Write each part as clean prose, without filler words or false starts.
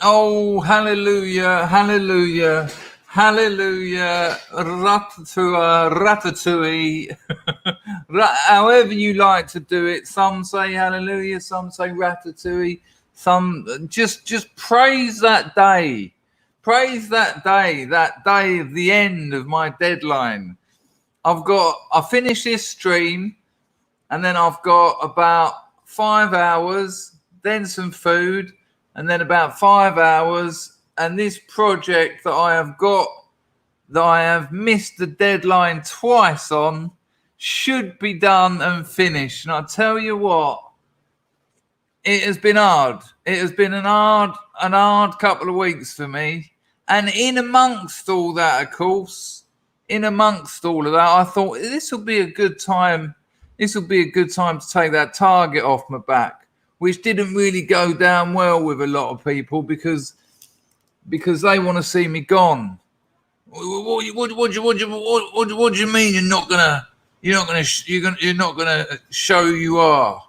Oh, hallelujah, hallelujah, hallelujah, ratatouille, however you like to do it. Some say hallelujah, some say ratatouille, some just praise that day. Praise that day of the end of my deadline. I finished this stream and then I've got about 5 hours, then some food, and then about 5 hours. And this project that I have got, that I have missed the deadline twice on, should be done and finished. And I tell you what, it has been hard. It has been an hard couple of weeks for me. And in amongst all that, of course, in amongst all of that, I thought this will be a good time. This will be a good time to take that target off my back, which didn't really go down well with a lot of people because they want to see me gone. What do you mean you're not gonna show you are?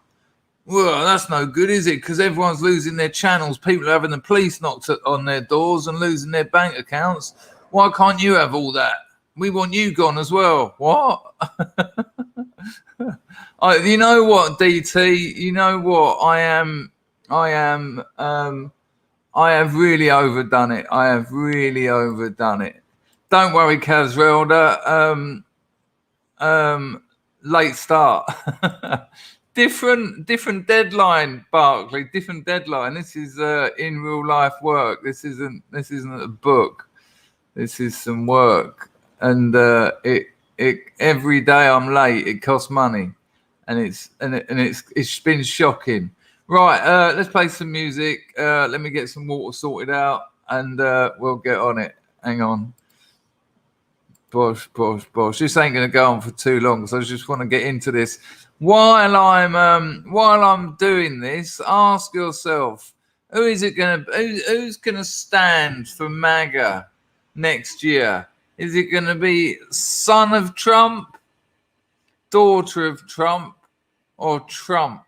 Well, that's no good, is it? Because everyone's losing their channels. People are having the police knocked on their doors and losing their bank accounts. Why can't you have all that? We want you gone as well. What? You know what, DT? You know what? I have really overdone it. I have really overdone it. Don't worry, Casrelda. Late start. different deadline, Barclay. Different deadline. This is in real life work. This isn't a book. This is some work, and it every day I'm late. It costs money, and it's been shocking. Right, let's play some music. Let me get some water sorted out, and we'll get on it. Hang on. Bosh. This ain't going to go on for too long, so I just want to get into this. While I'm doing this, ask yourself, who's going to stand for MAGA next year? Is it going to be son of Trump, daughter of Trump, or Trump?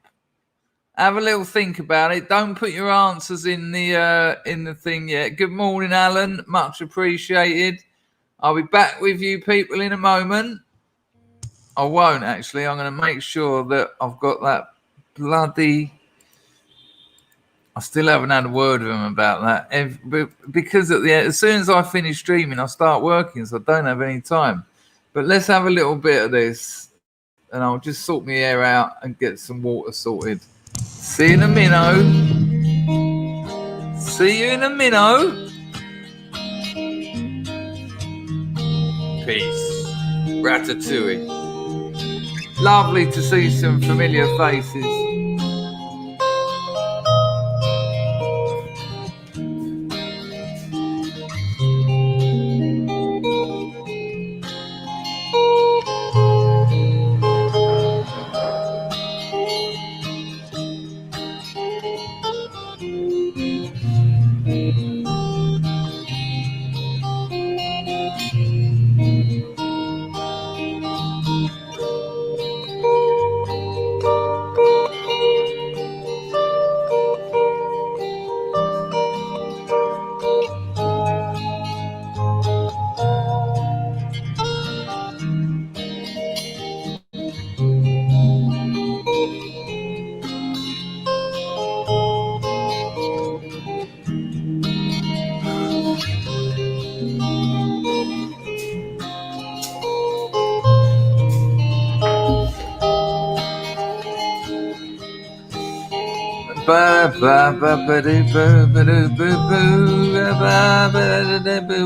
Have a little think about it. Don't put your answers in the thing yet. Good morning, Alan. Much appreciated. I'll be back with you people in a moment. I won't actually. I'm going to make sure that I've got that bloody. I still haven't had a word with him about that. Because as soon as I finish streaming, I start working, so I don't have any time. But let's have a little bit of this, and I'll just sort my hair out and get some water sorted. See you in a minnow. See you in a minnow. Peace. Ratatouille. Lovely to see some familiar faces.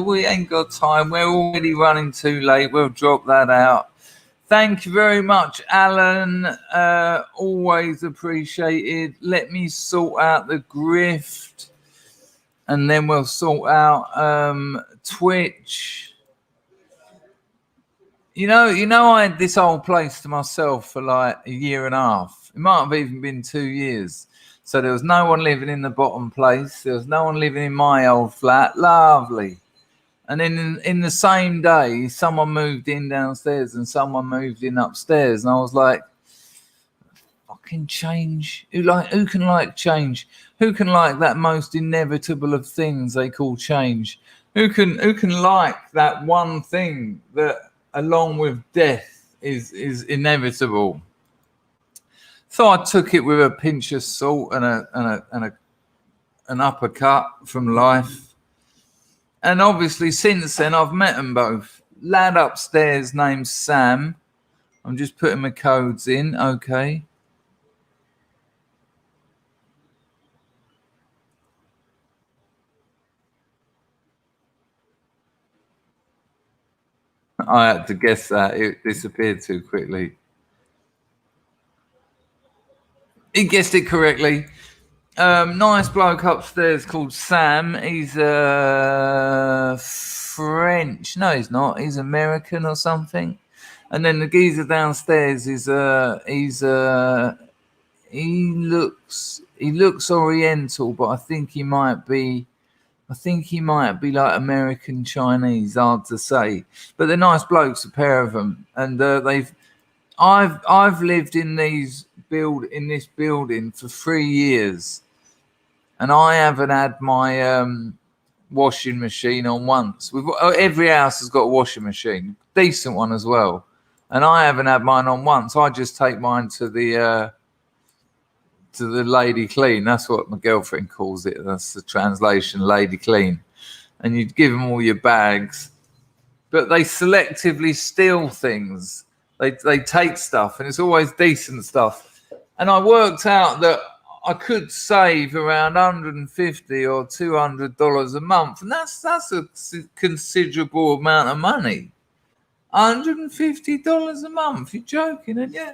We ain't got time. We're already running too late. We'll drop that out. Thank you very much, Alan. Always appreciated. Let me sort out the grift, and then we'll sort out Twitch. You know, I had this whole place to myself for like a year and a half. It might have even been 2 years. So there was no one living in the bottom place. There was no one living in my old flat. Lovely. And then in the same day, someone moved in downstairs and someone moved in upstairs. And I was like, fucking change? Who can like change? Who can like that most inevitable of things they call change? Who can like that one thing that, along with death, is inevitable? So I took it with a pinch of salt and an uppercut from life. And obviously since then I've met them both. Lad upstairs named Sam. I'm just putting my codes in, okay. I had to guess that. It disappeared too quickly. He guessed it correctly. Nice bloke upstairs called Sam. He's French. No, he's not. He's American or something. And then the geezer downstairs is he looks Oriental, but I think he might be like American Chinese. Hard to say, but they're nice blokes, a pair of them, and I've lived in this building for 3 years, and I haven't had my washing machine on once. Every house has got a washing machine, decent one as well, and I haven't had mine on once. I just take mine to the lady clean. That's what my girlfriend calls it. That's the translation, lady clean. And you give them all your bags, but they selectively steal things. They take stuff, and it's always decent stuff. And I worked out that I could save around $150 or $200 a month, and that's a considerable amount of money. $150 a month? You're joking, aren't you?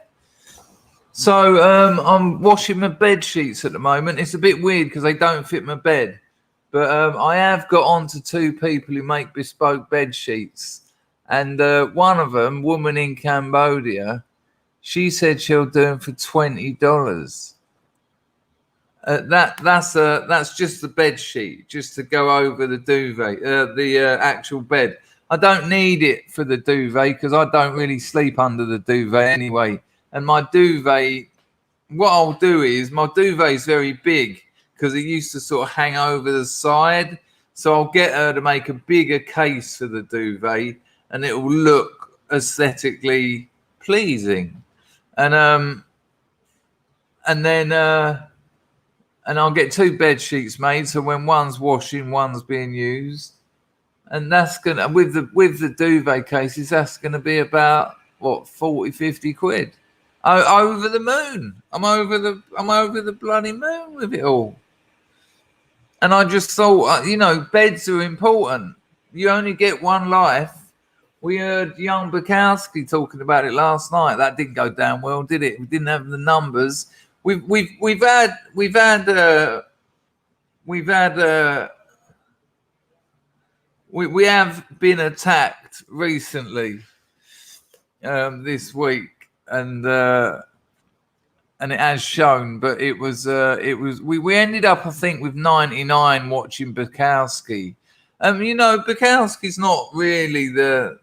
So I'm washing my bed sheets at the moment. It's a bit weird because they don't fit my bed, but I have got onto 2 people who make bespoke bed sheets. And one of them, woman in Cambodia, she said she'll do them for $20. That's just the bed sheet, just to go over the duvet, the actual bed. I don't need it for the duvet because I don't really sleep under the duvet anyway. And my duvet, what I'll do is, my duvet is very big because it used to sort of hang over the side. So I'll get her to make a bigger case for the duvet, and it will look aesthetically pleasing. And then I'll get 2 bed sheets made, so when one's washing, one's being used. And that's gonna, with the duvet cases, that's gonna be about what, 40-50 quid. Over the moon. I'm over the bloody moon with it all. And I just thought, beds are important. You only get one life. We heard young Bukowski talking about it last night. That didn't go down well, did it? We didn't have the numbers. We have been attacked recently this week, and it has shown. But it was we ended up, I think, with 99 watching Bukowski. Bukowski's not really the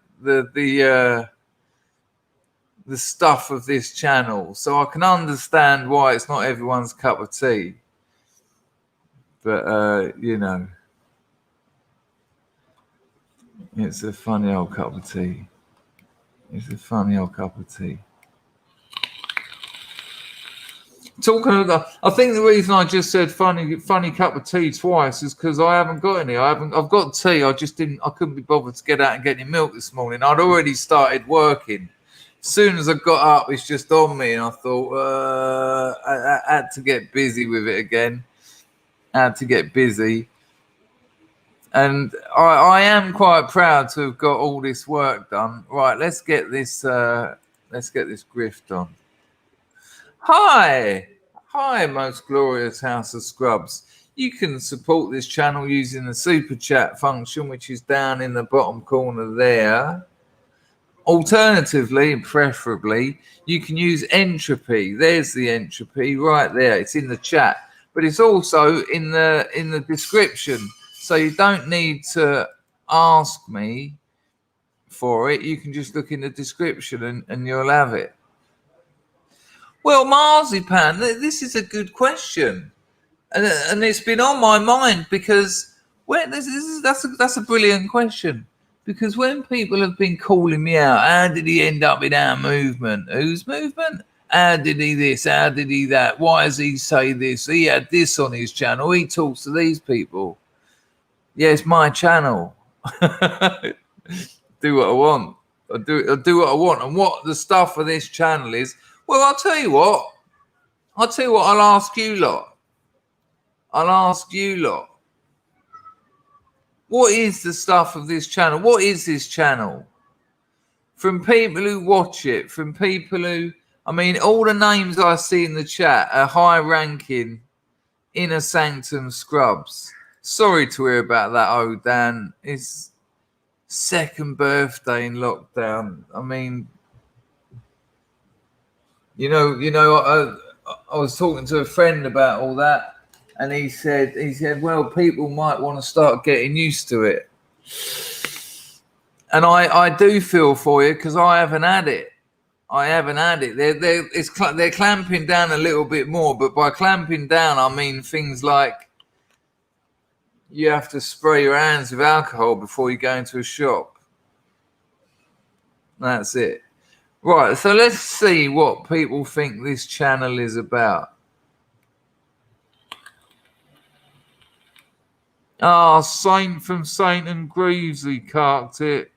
stuff of this channel, so I can understand why it's not everyone's cup of tea. But it's a funny old cup of tea. It's a funny old cup of tea. Talking about, I think the reason I just said funny cup of tea twice is because I haven't got any. I've got tea. I couldn't be bothered to get out and get any milk this morning. I'd already started working. As soon as I got up, it's just on me, and I thought I had to get busy with it again. And I am quite proud to have got all this work done. Right, let's get this grift on. Hi, most glorious House of Scrubs. You can support this channel using the super chat function, which is down in the bottom corner there. Alternatively, and preferably, you can use Entropy. There's the Entropy right there. It's in the chat, but it's also in the description. So you don't need to ask me for it. You can just look in the description and you'll have it. Well, marzipan, this is a good question. And it's been on my mind because that's a brilliant question. Because when people have been calling me out, how did he end up in our movement? Whose movement? How did he this? How did he that? Why does he say this? He had this on his channel. He talks to these people. Yeah, it's my channel. Do what I want. I do what I want. And what the stuff of this channel is, well, I'll tell you what. I'll ask you lot. What is the stuff of this channel? What is this channel? From people who watch it, from people who, I mean, all the names I see in the chat are high-ranking inner sanctum scrubs. Sorry to hear about that, oh Dan. His second birthday in lockdown. I mean, you know, I was talking to a friend about all that. And he said, well, people might want to start getting used to it. And I do feel for you because I haven't had it. They're clamping down a little bit more, but by clamping down, I mean things like you have to spray your hands with alcohol before you go into a shop. That's it. Right, so let's see what people think this channel is about. Saint from Saint and Greavesy carked it.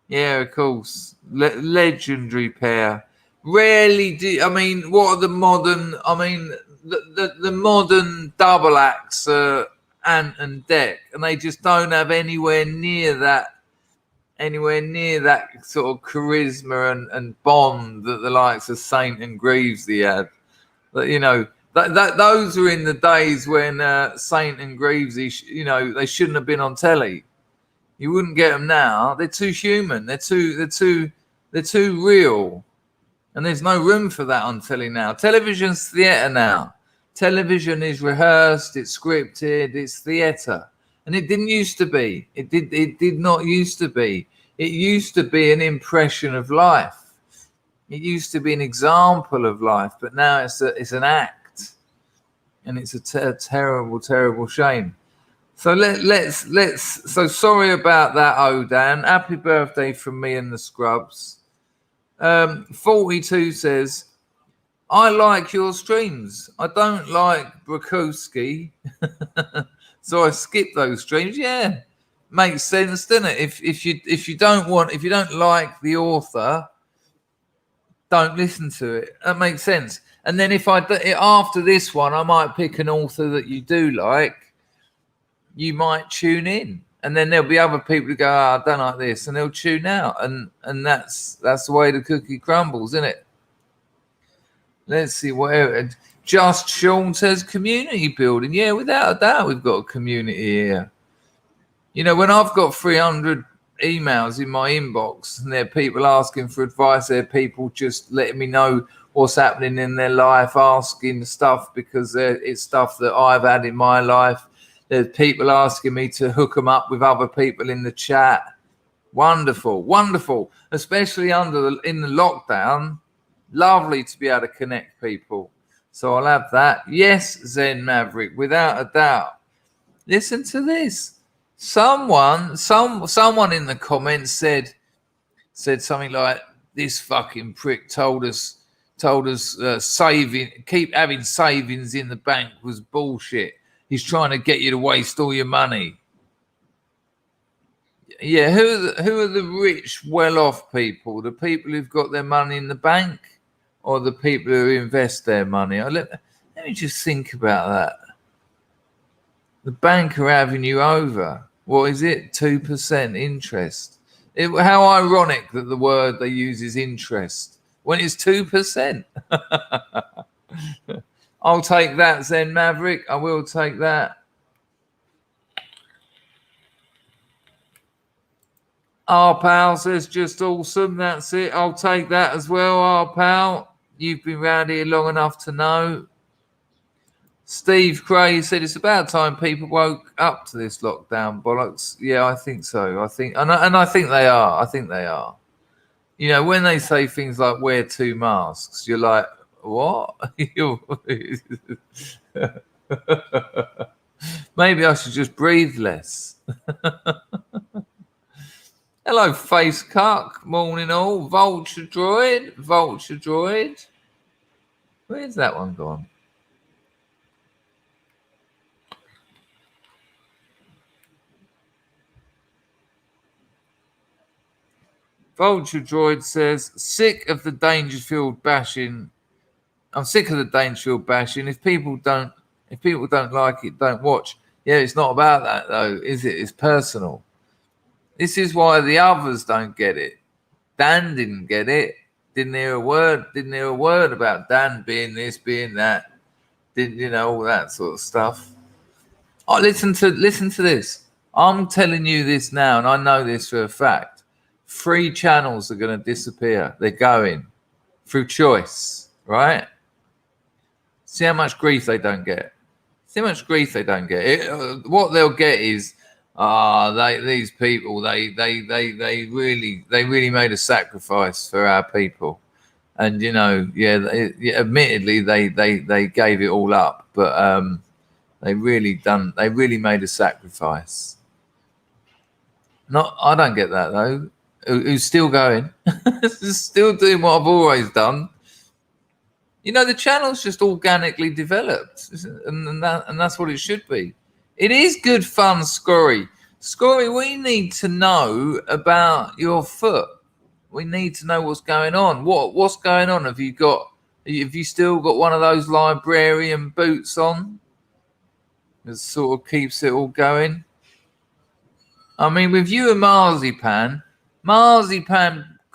Yeah, of course. Legendary pair. Rarely do. I mean, what are the modern? I mean, the modern double acts are Ant and Dec, and they just don't have anywhere near that sort of charisma and bond that the likes of Saint and Greavesy had. But you know. Those were in the days when Saint and Greavesy, they shouldn't have been on telly. You wouldn't get them now. They're too human. They're too real, and there's no room for that on telly now. Television's theatre now. Television is rehearsed. It's scripted. It's theatre, and it didn't used to be. It did not used to be. It used to be an impression of life. It used to be an example of life, but now it's an act. And it's a terrible, terrible shame. So let's. So sorry about that, Odan. Happy birthday from me and the Scrubs. 42 says, I like your streams. I don't like Brakowski, so I skip those streams. Yeah, makes sense, doesn't it? If you don't like the author, don't listen to it. That makes sense. And then after this one, I might pick an author that you do like. You might tune in, and then there'll be other people who go, I don't like this, and they'll tune out, and that's the way the cookie crumbles, isn't it? Let's see what Just Sean says community building. Yeah, without a doubt, we've got a community here. You know, when I've got 300 emails in my inbox, and there are people asking for advice, there are people just letting me know what's happening in their life, asking stuff because it's stuff that I've had in my life. There's people asking me to hook them up with other people in the chat. Wonderful, wonderful. Especially in the lockdown. Lovely to be able to connect people. So I'll have that. Yes, Zen Maverick, without a doubt. Listen to this. Someone in the comments said something like, this fucking prick told us keep having savings in the bank was bullshit. He's trying to get you to waste all your money. Yeah, who are the rich, well-off people? The people who've got their money in the bank, or the people who invest their money? Let me just think about that. The bank are having you over. What is it? 2% interest. How ironic that the word they use is interest when it's 2%. I'll take that, Zen Maverick. I will take that. Our pal says just awesome. That's it. I'll take that as well, our pal. You've been around here long enough to know. Steve Cray said it's about time people woke up to this lockdown bollocks. Yeah, I think so. I think they are. You know, when they say things like wear 2 masks, you're like, What? Maybe I should just breathe less. Hello, face cuck. Morning all. Vulture droid. Vulture droid. Where's that one gone? Vulture droid says, sick of the Dangerfield bashing. I'm sick of the Dangerfield bashing. If people don't like it, don't watch. Yeah, it's not about that though, is it? It's personal. This is why the others don't get it. Dan didn't get it. Didn't hear a word about Dan being this, being that. Didn't all that sort of stuff. Oh, listen to this. I'm telling you this now, and I know this for a fact. 3 channels are going to disappear. They're going through choice, right? See how much grief they don't get. What they'll get is, these people, they really made a sacrifice for our people, and admittedly they gave it all up, but they really made a sacrifice. I don't get that though. Who's still going? Still doing what I've always done. The channel's just organically developed, and that's what it should be. It is good fun, Scorry. Scorry, we need to know about your foot. We need to know what's going on. What's going on? Have you still got one of those librarian boots on? That sort of keeps it all going. I mean, with you and Marzipan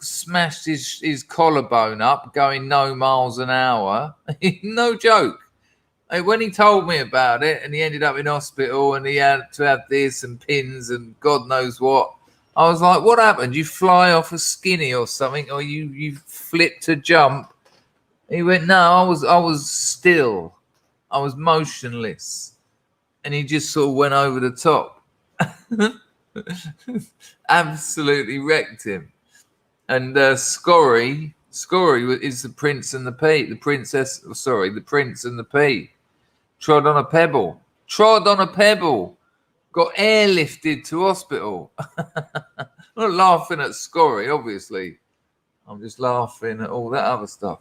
smashed his collarbone up going no miles an hour. No joke. When he told me about it and he ended up in hospital and he had to have this and pins and God knows what, I was like, what happened? You fly off a skinny or something, or you flipped a jump? He went, no, I was still. I was motionless. And he just sort of went over the top. Absolutely wrecked him. And Scorry is the prince and the pea. The prince and the pea. Trod on a pebble. Got airlifted to hospital. I'm not laughing at Scorry, obviously. I'm just laughing at all that other stuff.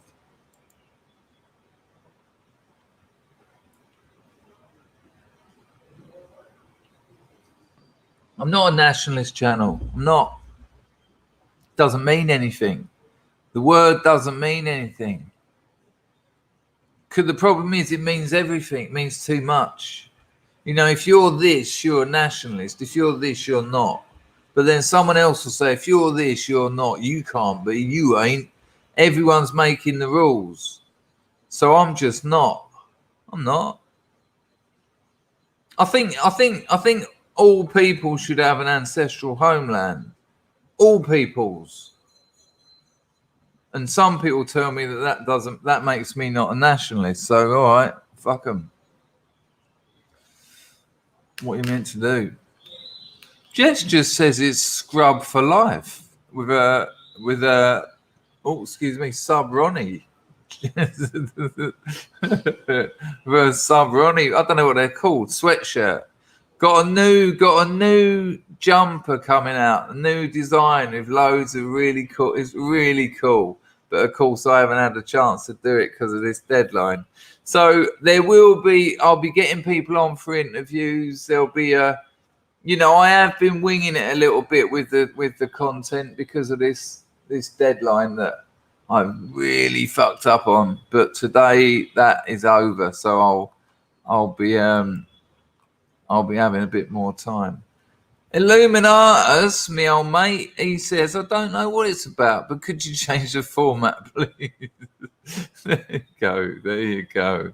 I'm not a nationalist channel. I'm not. Doesn't mean anything. The word doesn't mean anything. The problem is it means everything. It means too much. If you're this, you're a nationalist. If you're this, you're not. But then someone else will say, if you're this, you're not. You can't be. You ain't. Everyone's making the rules. So I'm just not. I'm not. I think all people should have an ancestral homeland. All peoples. And some people tell me that makes me not a nationalist. So all right, fuck them. What are you meant to do? Jess just says it's scrub for life with a sub Ronnie. With a sub Ronnie. I don't know what they're called. Sweatshirt. Got a new jumper coming out, a new design with loads of really cool. It's really cool, but of course I haven't had a chance to do it because of this deadline. So I'll be getting people on for interviews. There'll be I have been winging it a little bit with the content because of this deadline that I've really fucked up on. But today that is over, so I'll be having a bit more time. Illuminatus, me old mate, he says, I don't know what it's about, but could you change the format, please? There you go.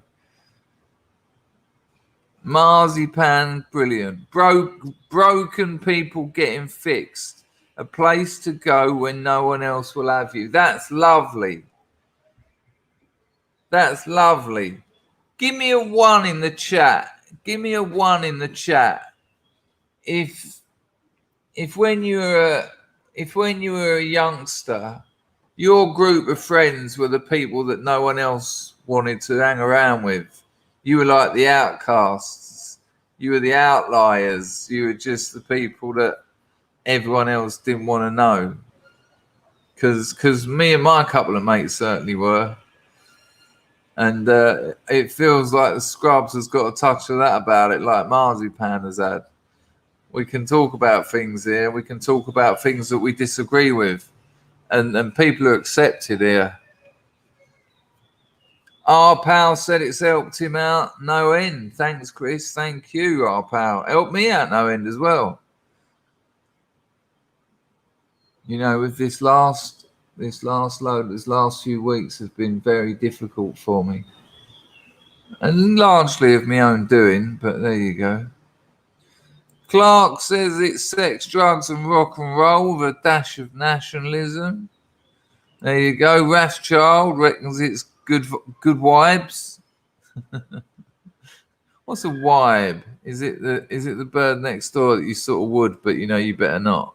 Marzipan, brilliant. Broken people getting fixed. A place to go when no one else will have you. That's lovely. Give me a 1 in the chat. If when you were a youngster, your group of friends were the people that no one else wanted to hang around with. You were like the outcasts. You were the outliers. You were just the people that everyone else didn't want to know. Because me and my couple of mates certainly were. And it feels like the Scrubs has got a touch of that about it, like Marzipan has had. We can talk about things here. We can talk about things that we disagree with. And people are accepted here. Our pal said it's helped him out no end. Thanks, Chris. Thank you, our pal. Helped me out no end as well. You know, with this last few weeks has been very difficult for me. And largely of my own doing, but there you go. Clark says it's sex, drugs and rock and roll with a dash of nationalism. There you go. Rathchild reckons it's good vibes. What's a vibe? Is it the bird next door that you sort of would, but you know you better not?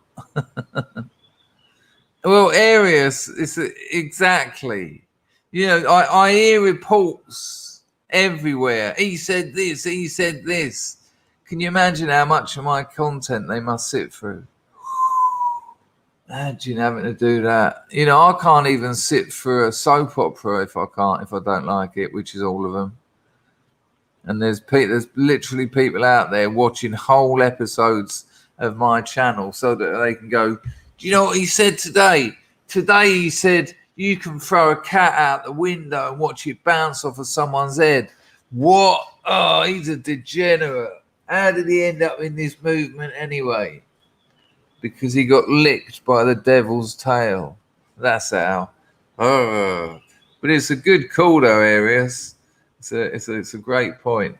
Well, Arius, exactly. You know, I hear reports everywhere. He said this. He said this. Can you imagine how much of my content they must sit through? Imagine having to do that. You know, I can't even sit through a soap opera if I don't like it, which is all of them. And there's literally people out there watching whole episodes of my channel so that they can go, do you know what he said today? Today he said you can throw a cat out the window and watch it bounce off of someone's head. What? Oh, he's a degenerate. How did he end up in this movement anyway? Because he got licked by the devil's tail. That's how. Oh. But it's a good call though, Arius. It's a great point.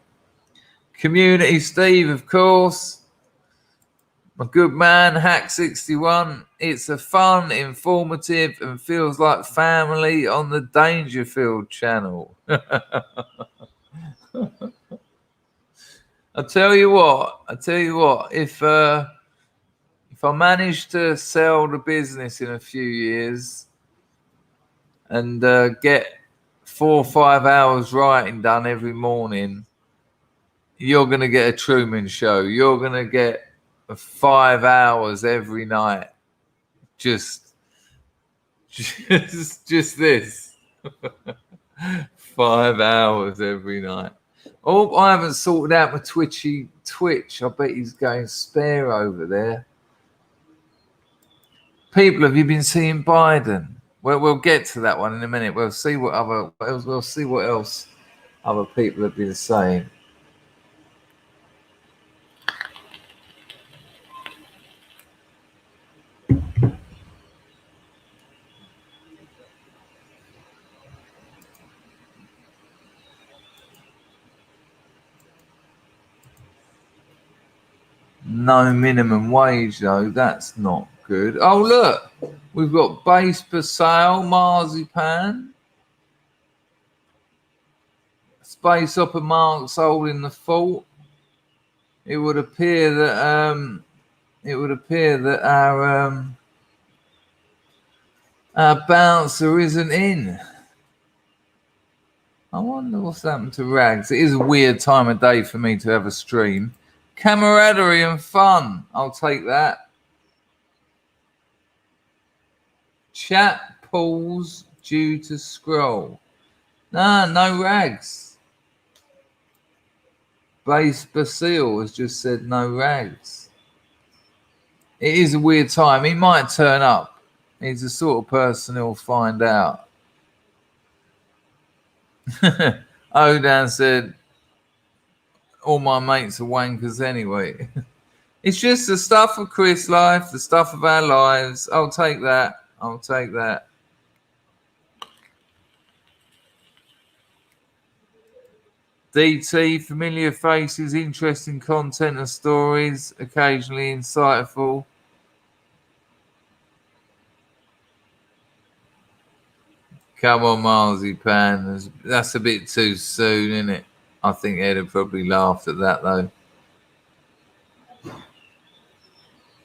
Community Steve, of course. My good man, Hack61. It's a fun, informative, and feels like family on the Dangerfield channel. I tell you what. If I manage to sell the business in a few years and get 4 or 5 hours writing done every morning, you're going to get a Truman Show. You're going to get 5 hours every night. Just this. 5 hours every night. Oh, I haven't sorted out my Twitch. I bet he's going spare over there. People, have you been seeing Biden? Well, we'll get to that one in a minute. We'll see what else other people have been saying. No minimum wage though. That's not good. Oh look, we've got base per sale, marzipan. Space Opera Mark sold in the fault. It would appear that our bouncer isn't in. I wonder what's happened to Rags. It is a weird time of day for me to have a stream. Camaraderie and fun. I'll take that. Chat pause due to scroll. No Rags. Base Basile has just said no Rags. It is a weird time. He might turn up. He's the sort of person who'll find out. Odan said, all my mates are wankers anyway. It's just the stuff of Chris' life, the stuff of our lives. I'll take that. DT, familiar faces, interesting content and stories, occasionally insightful. Come on, Marzipan. That's a bit too soon, isn't it? I think Ed had probably laughed at that, though.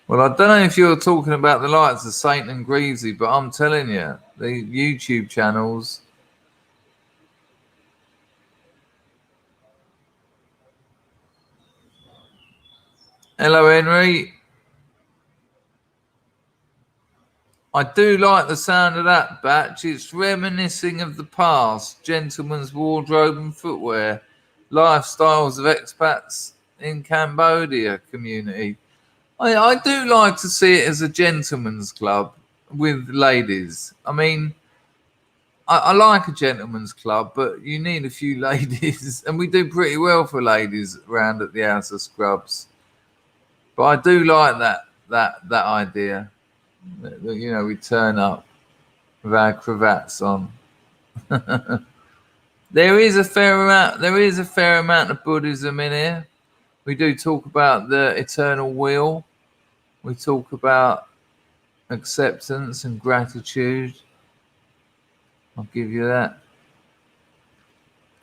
Well, I don't know if you're talking about the likes of Saint and Greasy, but I'm telling you, the YouTube channels, Hello, Henry. I do like the sound of that batch. It's reminiscing of the past, gentlemen's wardrobe and footwear, lifestyles of expats in Cambodia community. I do like to see it as a gentleman's club with ladies. I mean, I like a gentleman's club, but you need a few ladies, and we do pretty well for ladies around at the House of Scrubs. But I do like that idea. That, we turn up with our cravats on. There is a fair amount of Buddhism in here. We do talk about the eternal will. We talk about acceptance and gratitude. I'll give you that.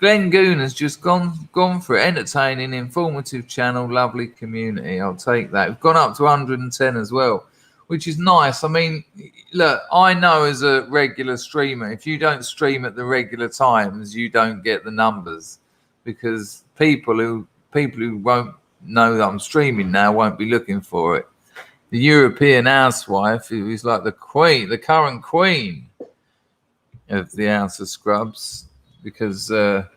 Glenn Goon has just gone for it. Entertaining, informative channel, lovely community. I'll take that. We've gone up to 110 as well, which is nice. I mean, look, I know as a regular streamer, if you don't stream at the regular times, you don't get the numbers, because people who won't know that I'm streaming now won't be looking for it. The European housewife, who is like the queen, the current queen of the House of Scrubs, because Dawn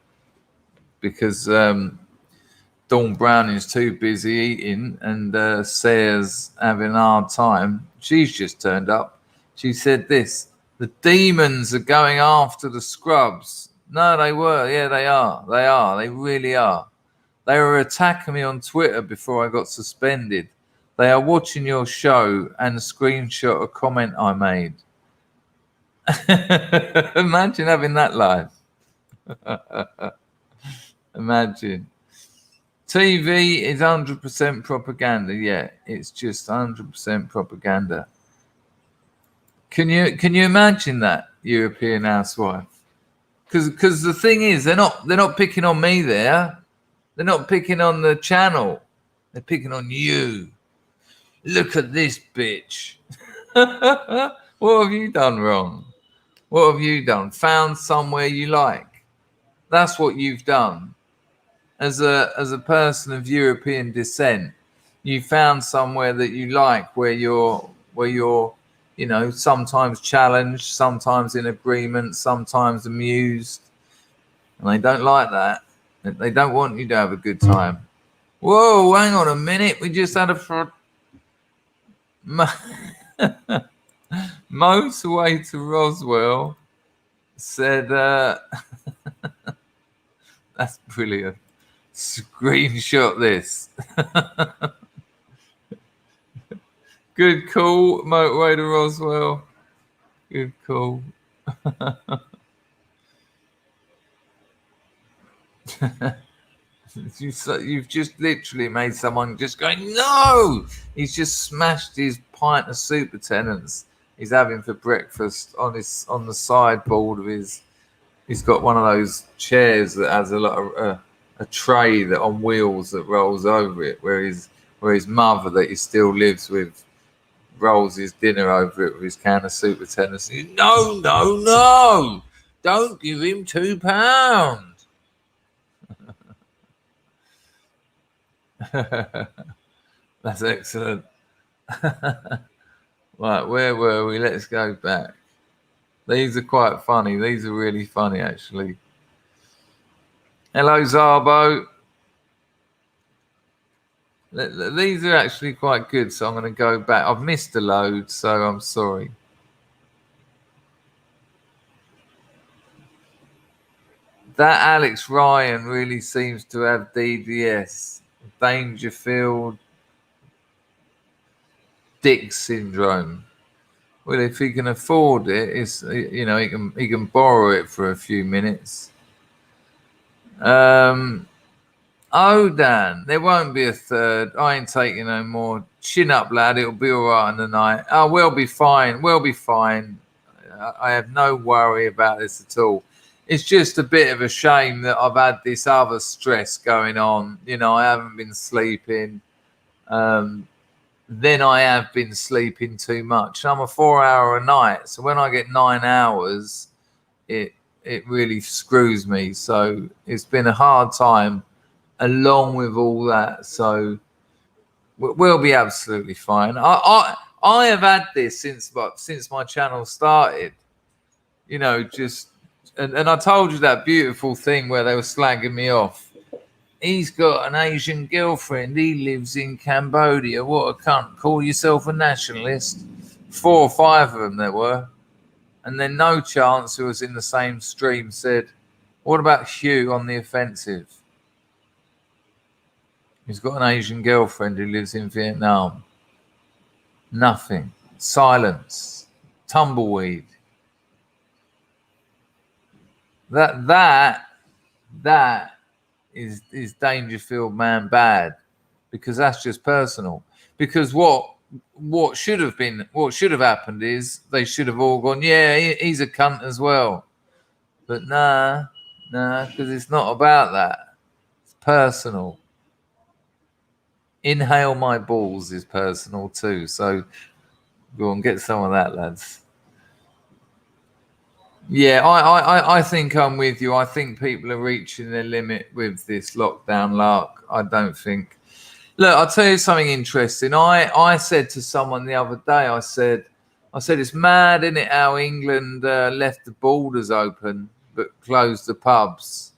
Brown is too busy eating and Sayers having a hard time. She's just turned up. She said this: the demons are going after the Scrubs. No, they were. Yeah, they are. They are. They really are. They were attacking me on Twitter before I got suspended. They are watching your show and screenshot a comment I made. Imagine having that live. Imagine. TV is 100% propaganda. Yeah, it's just 100% propaganda. Can you imagine that, European housewife? Because the thing is, they're not picking on me there. They're not picking on the channel. They're picking on you. Look at this bitch. What have you done wrong? What have you done? Found somewhere you like. That's what you've done. As a person of European descent, you found somewhere that you like, where you're sometimes challenged, sometimes in agreement, sometimes amused, and they don't like that. They don't want you to have a good time. Whoa, hang on a minute. We just had a motorway to Roswell said that's brilliant. Screenshot this. Good call, motorway to Roswell. Good call. You've just literally made someone just go, no! He's just smashed his pint of supertenants he's having for breakfast on the sideboard of his. He's got one of those chairs that has a tray that on wheels that rolls over it, where his mother that he still lives with rolls his dinner over it with his can of supertenants. No! Don't give him £2. That's excellent. Right, where were we? Let's go back. These are quite funny. These are really funny, actually. Hello, Zarbo. These are actually quite good, so I'm going to go back. I've missed a load, so I'm sorry. That Alex Ryan really seems to have DDS, Dangerfield Dick syndrome. Well, if he can afford it, he can borrow it for a few minutes. Dan, there won't be a third. I ain't taking no more. Chin up, lad. It'll be all right on the night. Oh, we'll be fine. We'll be fine. I have no worry about this at all. It's just a bit of a shame that I've had this other stress going on. I haven't been sleeping. Then I have been sleeping too much. I'm a 4-hour a night, so when I get 9 hours, it really screws me. So it's been a hard time along with all that. So We'll be absolutely fine. I have had this since my channel started. You know, just and I told you that beautiful thing where they were slagging me off. He's got an Asian girlfriend. He lives in Cambodia. What a cunt. Call yourself a nationalist. 4 or 5 of them there were. And then No Chance, who was in the same stream, said, what about Hugh on the offensive? He's got an Asian girlfriend who lives in Vietnam. Nothing. Silence. Tumbleweed. That is Dangerfield man bad, because that's just personal. Because what should have happened is they should have all gone, yeah, he's a cunt as well. But nah, because it's not about that. It's personal. Inhale my balls is personal too. So go on, get some of that, lads. Yeah, I think I'm with you. I think people are reaching their limit with this lockdown lark. I don't think. Look, I'll tell you something interesting. I said to someone the other day, I said it's mad, isn't it, how England left the borders open but closed the pubs,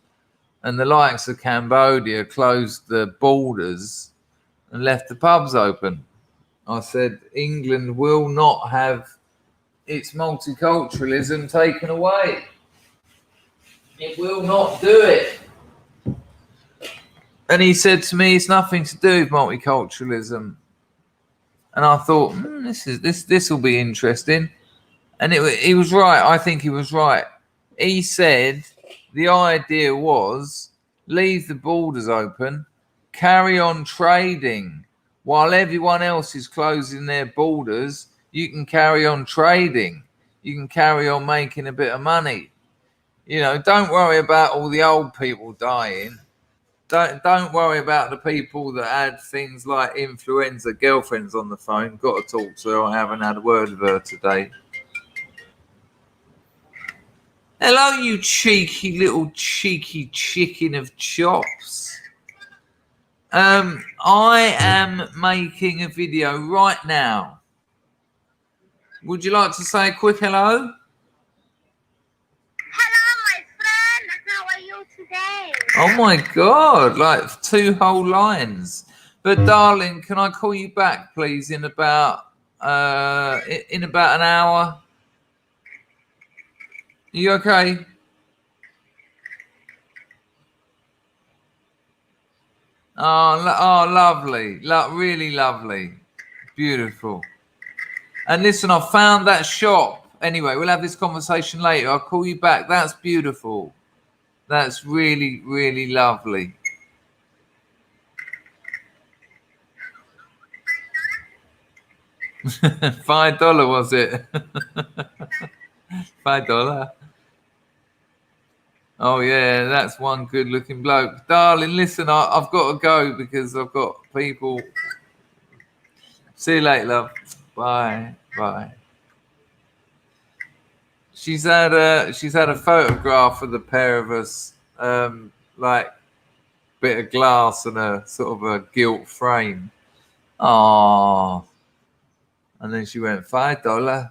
and the likes of Cambodia closed the borders and left the pubs open. I said England will not have its multiculturalism taken away. It will not do it. And he said to me, it's nothing to do with multiculturalism. And I thought, this will be interesting. And he was right. I think he was right. He said the idea was leave the borders open, carry on trading. While everyone else is closing their borders, you can carry on trading. You can carry on making a bit of money. You know, don't worry about all the old people dying. Don't worry about the people that had things like influenza girlfriends on the phone. Got to talk to her. I haven't had a word with her today. Hello, you cheeky little cheeky chicken of chops. I am making a video right now. Would you like to say a quick hello? Hello, my friend. How are you today? Oh my God, like 2 whole lines. But darling, can I call you back, please, in about an hour? Are you okay? Oh, lovely. Really lovely. Beautiful. And listen, I found that shop. Anyway, we'll have this conversation later. I'll call you back. That's beautiful. That's really, really lovely. $5 was it? $5. Oh yeah, that's one good looking bloke. Darling, listen, I've got to go because I've got people. See you later, love. Bye. She's had a photograph of the pair of us, like bit of glass and a sort of a gilt frame. Oh, and then she went $5.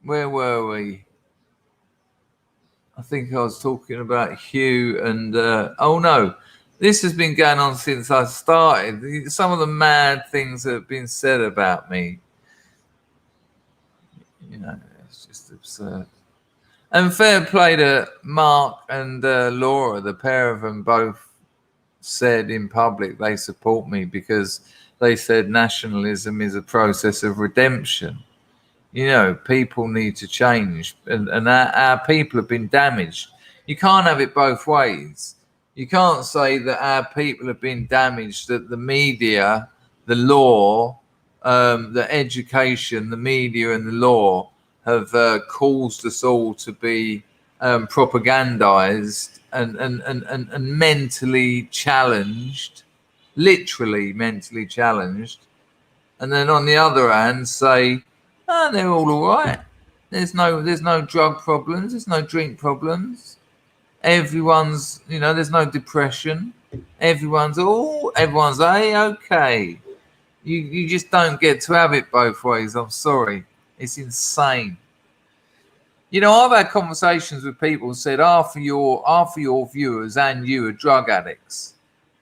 Where were we? I think I was talking about Hugh and oh no, this has been going on since I started. Some of the mad things that have been said about me, you know, it's just absurd. And fair play to Mark and Laura, the pair of them both said in public they support me because they said nationalism is a process of redemption. You know, people need to change, and our people have been damaged. You can't have it both ways. You can't say that our people have been damaged, that the media, the law, the education, the media and the law have caused us all to be propagandized and mentally challenged, literally mentally challenged. And then on the other hand, say, they're all right. There's no drug problems. There's no drink problems. Everyone's, there's no depression. Everyone's okay. You just don't get to have it both ways. I'm sorry. It's insane. I've had conversations with people who said, half of your viewers and you are drug addicts.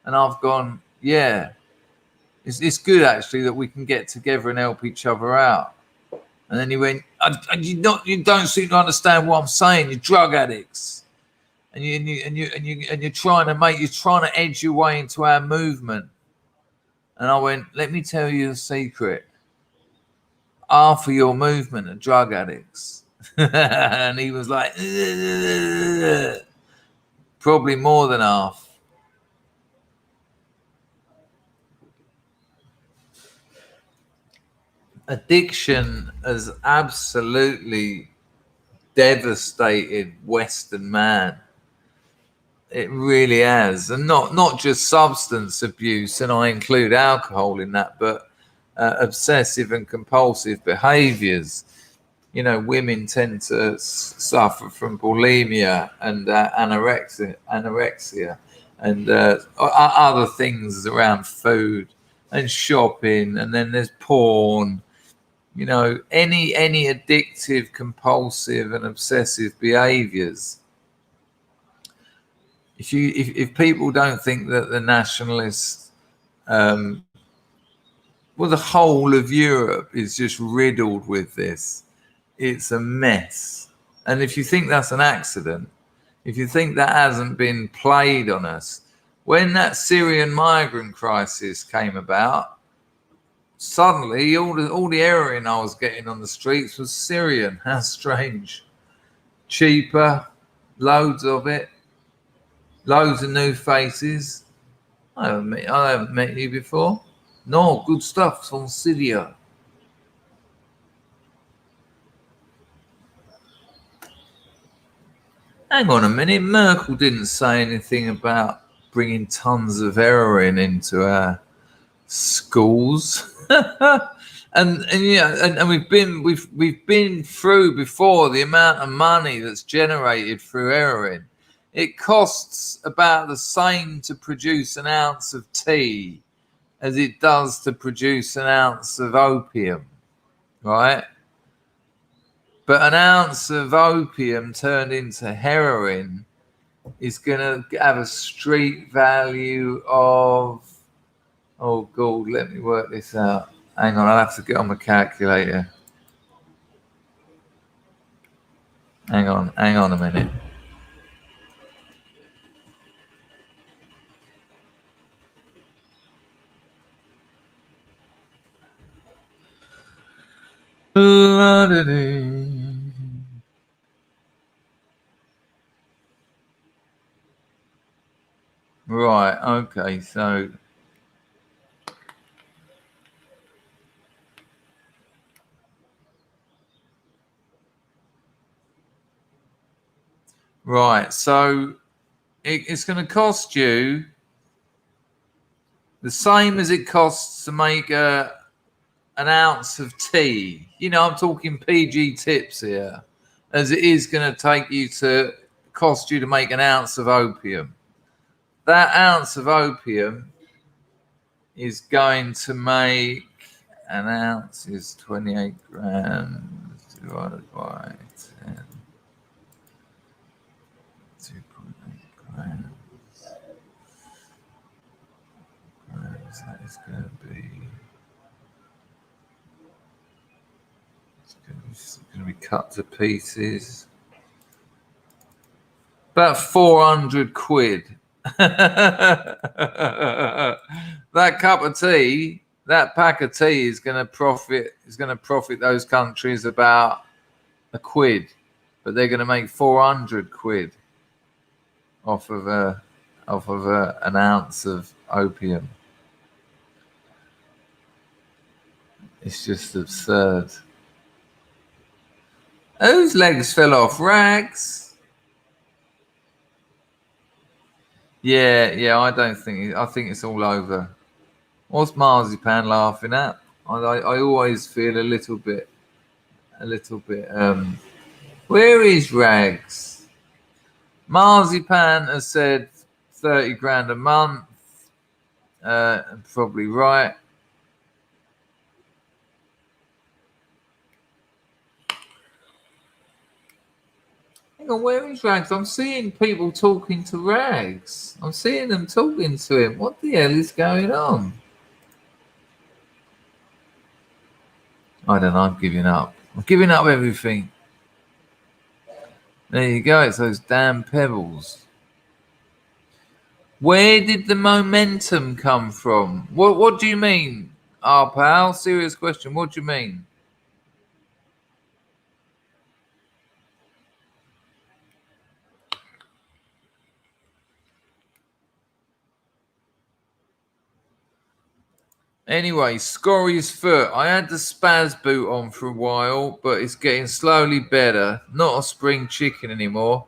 And I've gone, yeah, it's good actually that we can get together and help each other out. And then he went, you don't seem to understand what I'm saying. You're drug addicts. And you're trying to edge your way into our movement. And I went, let me tell you a secret. Half of your movement are drug addicts. And he was like, probably more than half. Addiction has absolutely devastated Western man. It really has. And not just substance abuse, and I include alcohol in that, but obsessive and compulsive behaviors. Women tend to suffer from bulimia and anorexia and other things around food and shopping. And then there's porn. Any addictive, compulsive and obsessive behaviors. If people don't think that the nationalists, the whole of Europe is just riddled with this. It's a mess. And if you think that's an accident, if you think that hasn't been played on us, when that Syrian migrant crisis came about, suddenly all the heroin I was getting on the streets was Syrian. How strange. Cheaper, loads of it, loads of new faces. I haven't met you before. No, good stuff from Syria. Hang on a minute. Merkel didn't say anything about bringing tons of heroin into our schools. and we've been through before the amount of money that's generated through heroin. It costs about the same to produce an ounce of tea as it does to produce an ounce of opium, right? But an ounce of opium turned into heroin is going to have a street value of, oh God, let me work this out. Hang on, I'll have to get on my calculator. Hang on a minute. Right, okay, so it's going to cost you the same as it costs to make an ounce of tea. I'm talking PG tips here, as it is going to cost you to make an ounce of opium. That ounce of opium is going to make, an ounce is 28 grams divided by 10. 2.8 grams. That is going to be, it's going to be cut to pieces. About 400 quid. That cup of tea, that pack of tea is going to profit those countries about a quid, but they're going to make 400 quid off of an ounce of opium. It's just absurd. Whose legs fell off? Rags? Yeah, I think it's all over. What's Marzipan laughing at? I always feel a little bit, where is Rags? Marzipan has said 30 grand a month. Probably right. Hang on, where is Rags? I'm seeing people talking to Rags. I'm seeing them talking to him. What the hell is going on? I don't know. I'm giving up. I'm giving up everything. There you go. It's those damn pebbles. Where did the momentum come from? What do you mean? Ah, pal, serious question. What do you mean? Anyway, Scorry's foot. I had the spaz boot on for a while, but it's getting slowly better. Not a spring chicken anymore.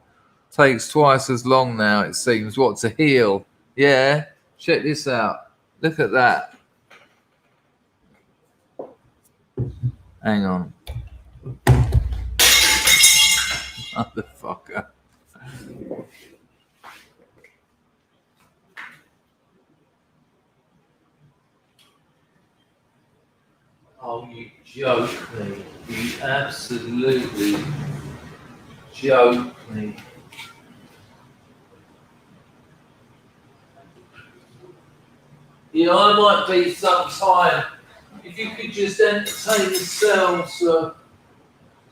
Takes twice as long now, it seems. What, to heal? Yeah. Check this out. Look at that. Hang on. Motherfucker. Oh, you joke me. You absolutely joke me. Yeah, I might be sometime. If you could just entertain yourselves for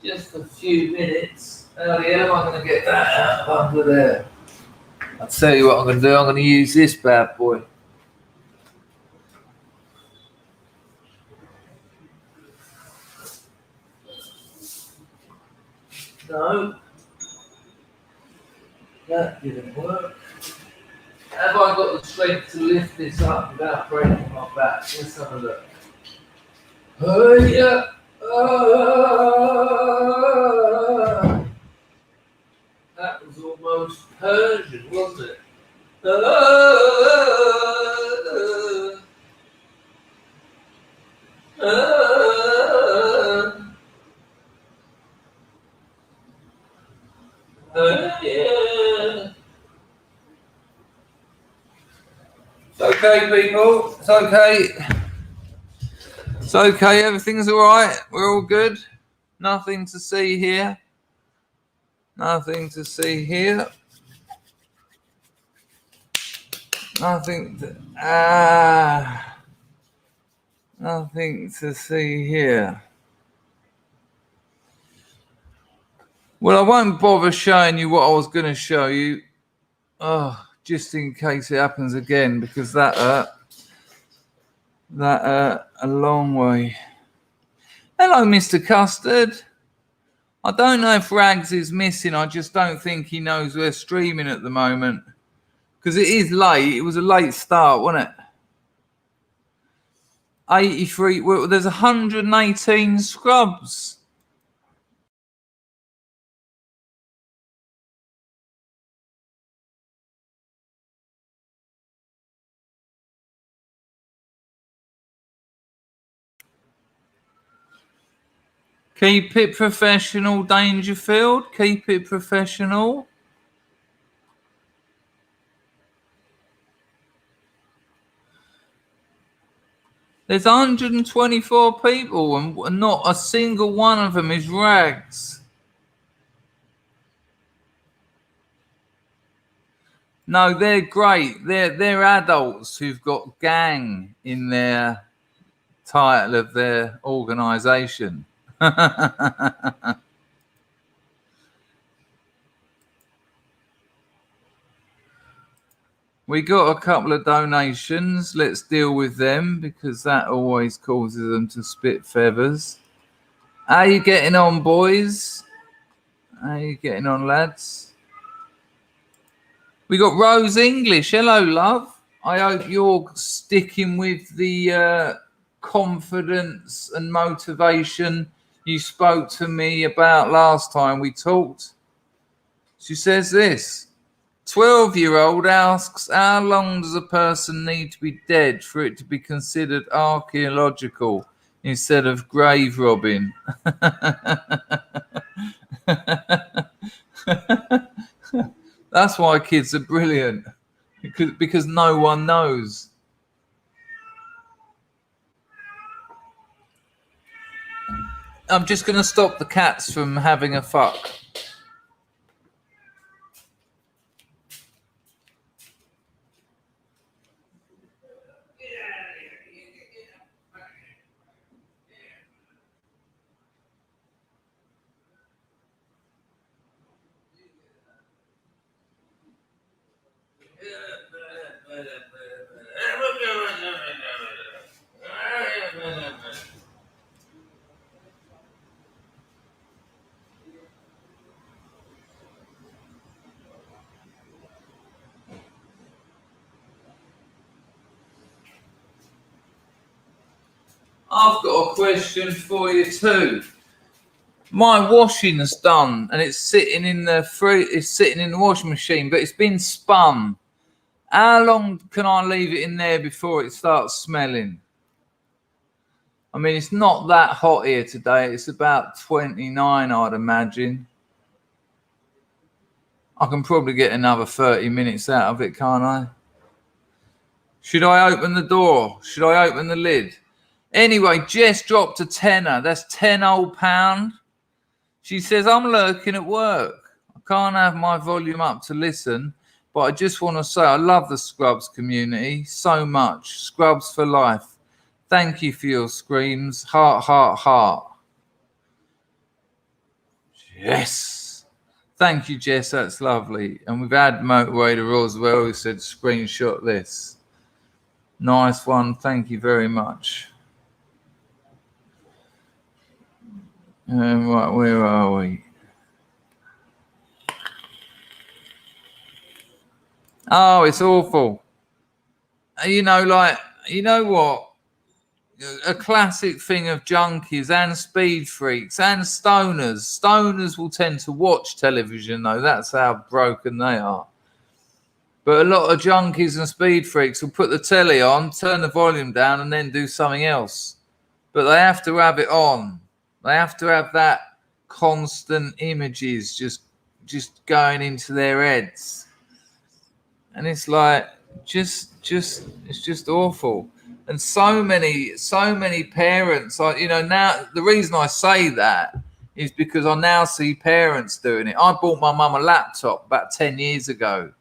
just a few minutes. How the hell am I going to get that out of under there? I'll tell you what I'm going to do. I'm going to use this bad boy. No. That didn't work. Have I got the strength to lift this up without breaking my back? Let's have a look. Oh, yeah. That was almost Persian, wasn't it? Yeah. It's okay, people. It's okay. It's okay. Everything's all right. We're all good. Nothing to see here. Nothing to see here. Nothing to see here. Well, I won't bother showing you what I was going to show you. Oh, just in case it happens again, because that hurt a long way. Hello, Mr. Custard. I don't know if Rags is missing. I just don't think he knows we're streaming at the moment. Because it is late. It was a late start, wasn't it? 83. Well, there's 118 scrubs. Keep it professional, Dangerfield. Keep it professional. There's 124 people, and not a single one of them is Rags. No, they're great. They're adults who've got gang in their title of their organisation. We got a couple of donations. Let's deal with them because that always causes them to spit feathers. How you getting on, boys? How you getting on, lads? We got Rose English. Hello, love. I hope you're sticking with the confidence and motivation you spoke to me about last time we talked. She says this. 12-year-old asks, how long does a person need to be dead for it to be considered archaeological instead of grave robbing? That's why kids are brilliant, because no one knows. I'm just going to stop the cats from having a fuck. I've got a question for you too. My washing's done and it's sitting in the washing machine, but it's been spun. How long can I leave it in there before it starts smelling? I mean, it's not that hot here today. It's about 29, I'd imagine. I can probably get another 30 minutes out of it, can't I? Should I open the door? Should I open the lid? Anyway, Jess dropped a tenner. That's £10. She says, I'm lurking at work. I can't have my volume up to listen, but I just want to say I love the Scrubs community so much. Scrubs for life. Thank you for your screams. Heart, heart, heart. Yes. Thank you, Jess. That's lovely. And we've had Motivator Roswell who said, screenshot this. Nice one. Thank you very much. Right, where are we? Oh, it's awful. You know, like, you know what? A classic thing of junkies and speed freaks and stoners. Stoners will tend to watch television, though. That's how broken they are. But a lot of junkies and speed freaks will put the telly on, turn the volume down, and then do something else. But they have to have it on. They have to have that constant images just going into their heads. And it's like, it's just awful. And so many parents, you know, now the reason I say that is because I now see parents doing it. I bought my mum a laptop about 10 years ago.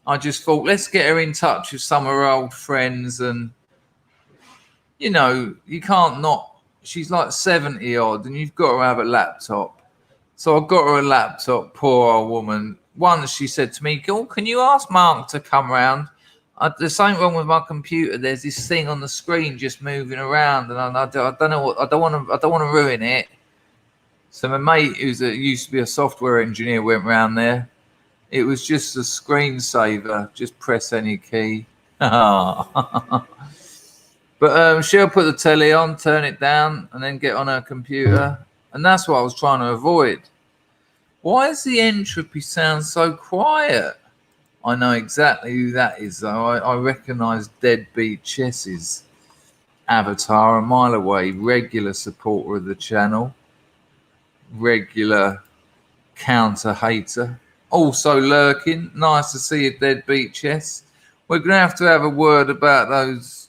I just thought, let's get her in touch with some of her old friends. And, you know, you can't not, she's like 70 odd and you've got to have a laptop. So I got her a laptop, poor old woman. Once she said to me, oh, can you ask Mark to come round? There's something wrong with my computer. There's this thing on the screen just moving around, and I don't know what. I don't want to ruin it. So my mate, used to be a software engineer, went round there. It was just a screensaver. Just press any key. But she'll put the telly on, turn it down, and then get on her computer. And that's what I was trying to avoid. Why does the entropy sound so quiet? I know exactly who that is, though. I recognise Deadbeat Chess's avatar a mile away. Regular supporter of the channel. Regular counter-hater. Also lurking. Nice to see you, Deadbeat Chess. We're going to have a word about those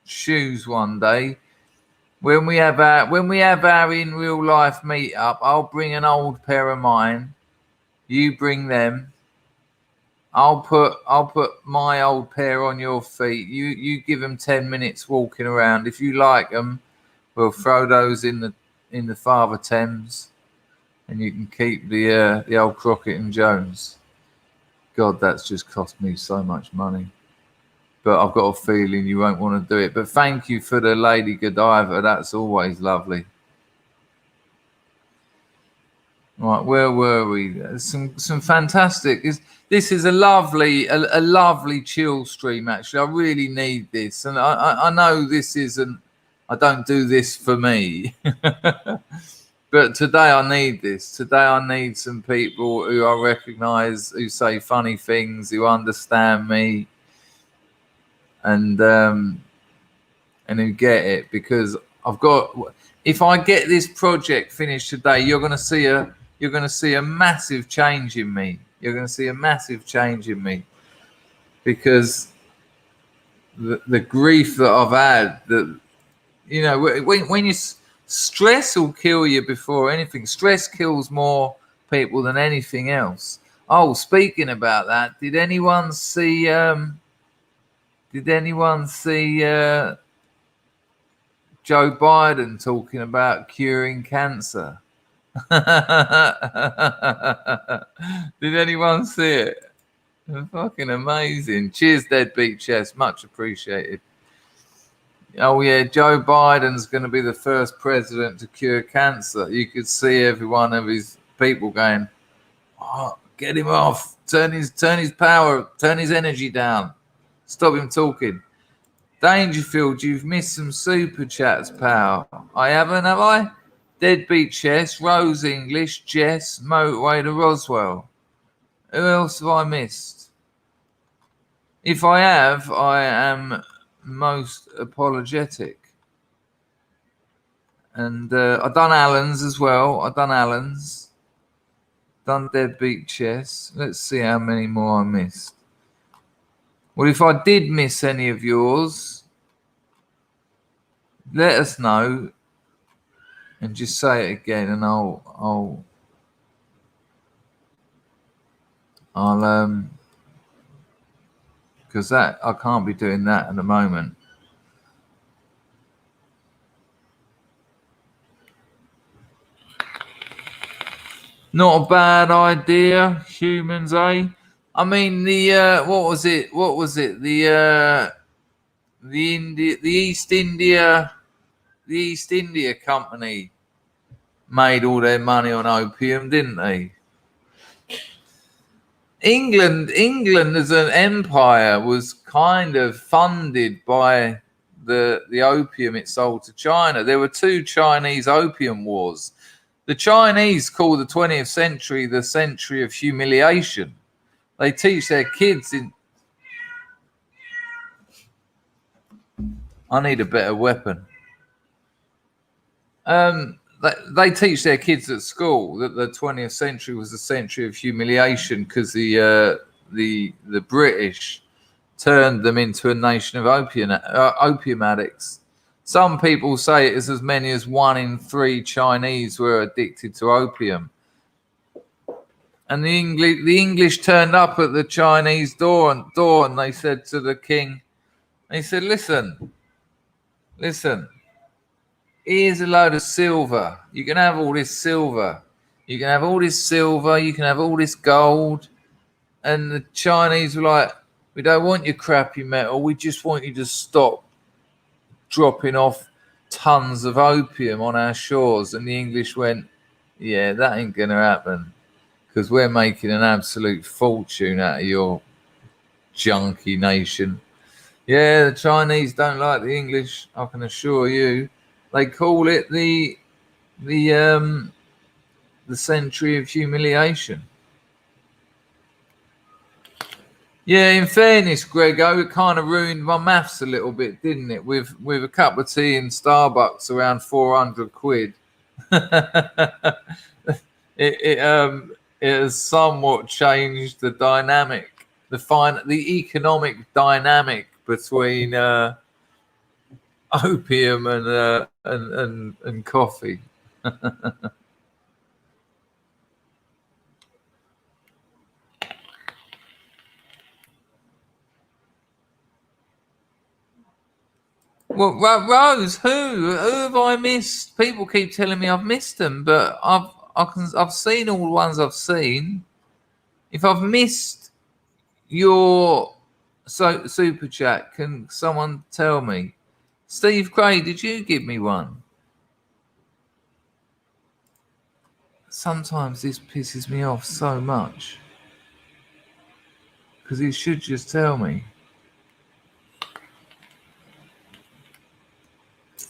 shoes one day. When we have our in real life meet up, I'll bring an old pair of mine. You bring them. I'll put my old pair on your feet. You give them 10 minutes walking around. If you like them, we'll throw those in the Father Thames, and you can keep the old Crockett and Jones. God, that's just cost me so much money. But I've got a feeling you won't want to do it. But thank you for the Lady Godiva. That's always lovely. Right, where were we? Some fantastic. This is a lovely chill stream. Actually, I really need this, and I know this isn't. I don't do this for me, but today I need this. Today I need some people who I recognise, who say funny things, who understand me, and who get it. Because I've got. If I get this project finished today, you're going to see a massive change in me. You're going to see a massive change in me, because the grief that I've had, that, you know, when you stress will kill you before anything. Stress kills more people than anything else. Oh, speaking about that, did anyone see Joe Biden talking about curing cancer? Did anyone see it? Fucking amazing. Cheers, Deadbeat Chess. Much appreciated. Oh, yeah, Joe Biden's going to be the first president to cure cancer. You could see every one of his people going, oh, get him off. Turn his power, turn his energy down. Stop him talking. Dangerfield, you've missed some super chats, pal. I haven't, have I? Deadbeat Chess, Rose English, Jess, Motorway to Roswell. Who else have I missed? If I have, I am most apologetic. And I've done Alan's as well. I've done Alan's. Done Deadbeat Chess. Let's see how many more I missed. Well, if I did miss any of yours, let us know and just say it again, and I'll because that I can't be doing that at the moment. Not a bad idea, humans, eh? I mean, the what was it? The East India Company made all their money on opium, didn't they? England as an empire was kind of funded by the opium it sold to China. There were two Chinese opium wars. The Chinese call the 20th century the century of humiliation. They teach their kids in... I need a better weapon. They teach their kids at school that the 20th century was the century of humiliation because the British turned them into a nation of opium addicts. Some people say it is as many as 1 in 3 Chinese were addicted to opium. And the English turned up at the Chinese door and they said to the king, they said, listen, here's a load of silver. You can have all this silver. You can have all this silver. You can have all this gold. And the Chinese were like, we don't want your crappy metal. We just want you to stop dropping off tons of opium on our shores. And the English went, yeah, that ain't going to happen because we're making an absolute fortune out of your junky nation. Yeah, the Chinese don't like the English, I can assure you. They call it the century of humiliation. Yeah, in fairness, Grego, it kind of ruined my maths a little bit, didn't it? With a cup of tea in Starbucks around 400 quid. it has somewhat changed the dynamic, the economic dynamic between opium and coffee. Well, Rose, who have I missed? People keep telling me I've missed them, but I've seen all the ones I've seen. If I've missed your super chat, can someone tell me? Steve Craig, did you give me one? Sometimes this pisses me off so much because he should just tell me.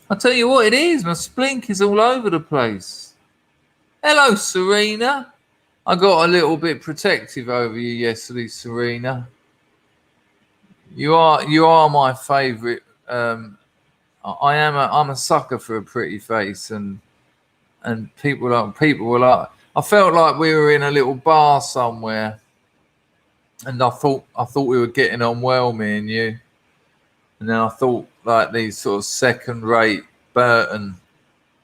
I'll tell you what it is. My splink is all over the place. Hello, Serena. I got a little bit protective over you yesterday, Serena. You are my favourite. I'm a sucker for a pretty face, and people were like. I felt like we were in a little bar somewhere, And I thought we were getting on well, me and you. And then I thought like these sort of second-rate Burton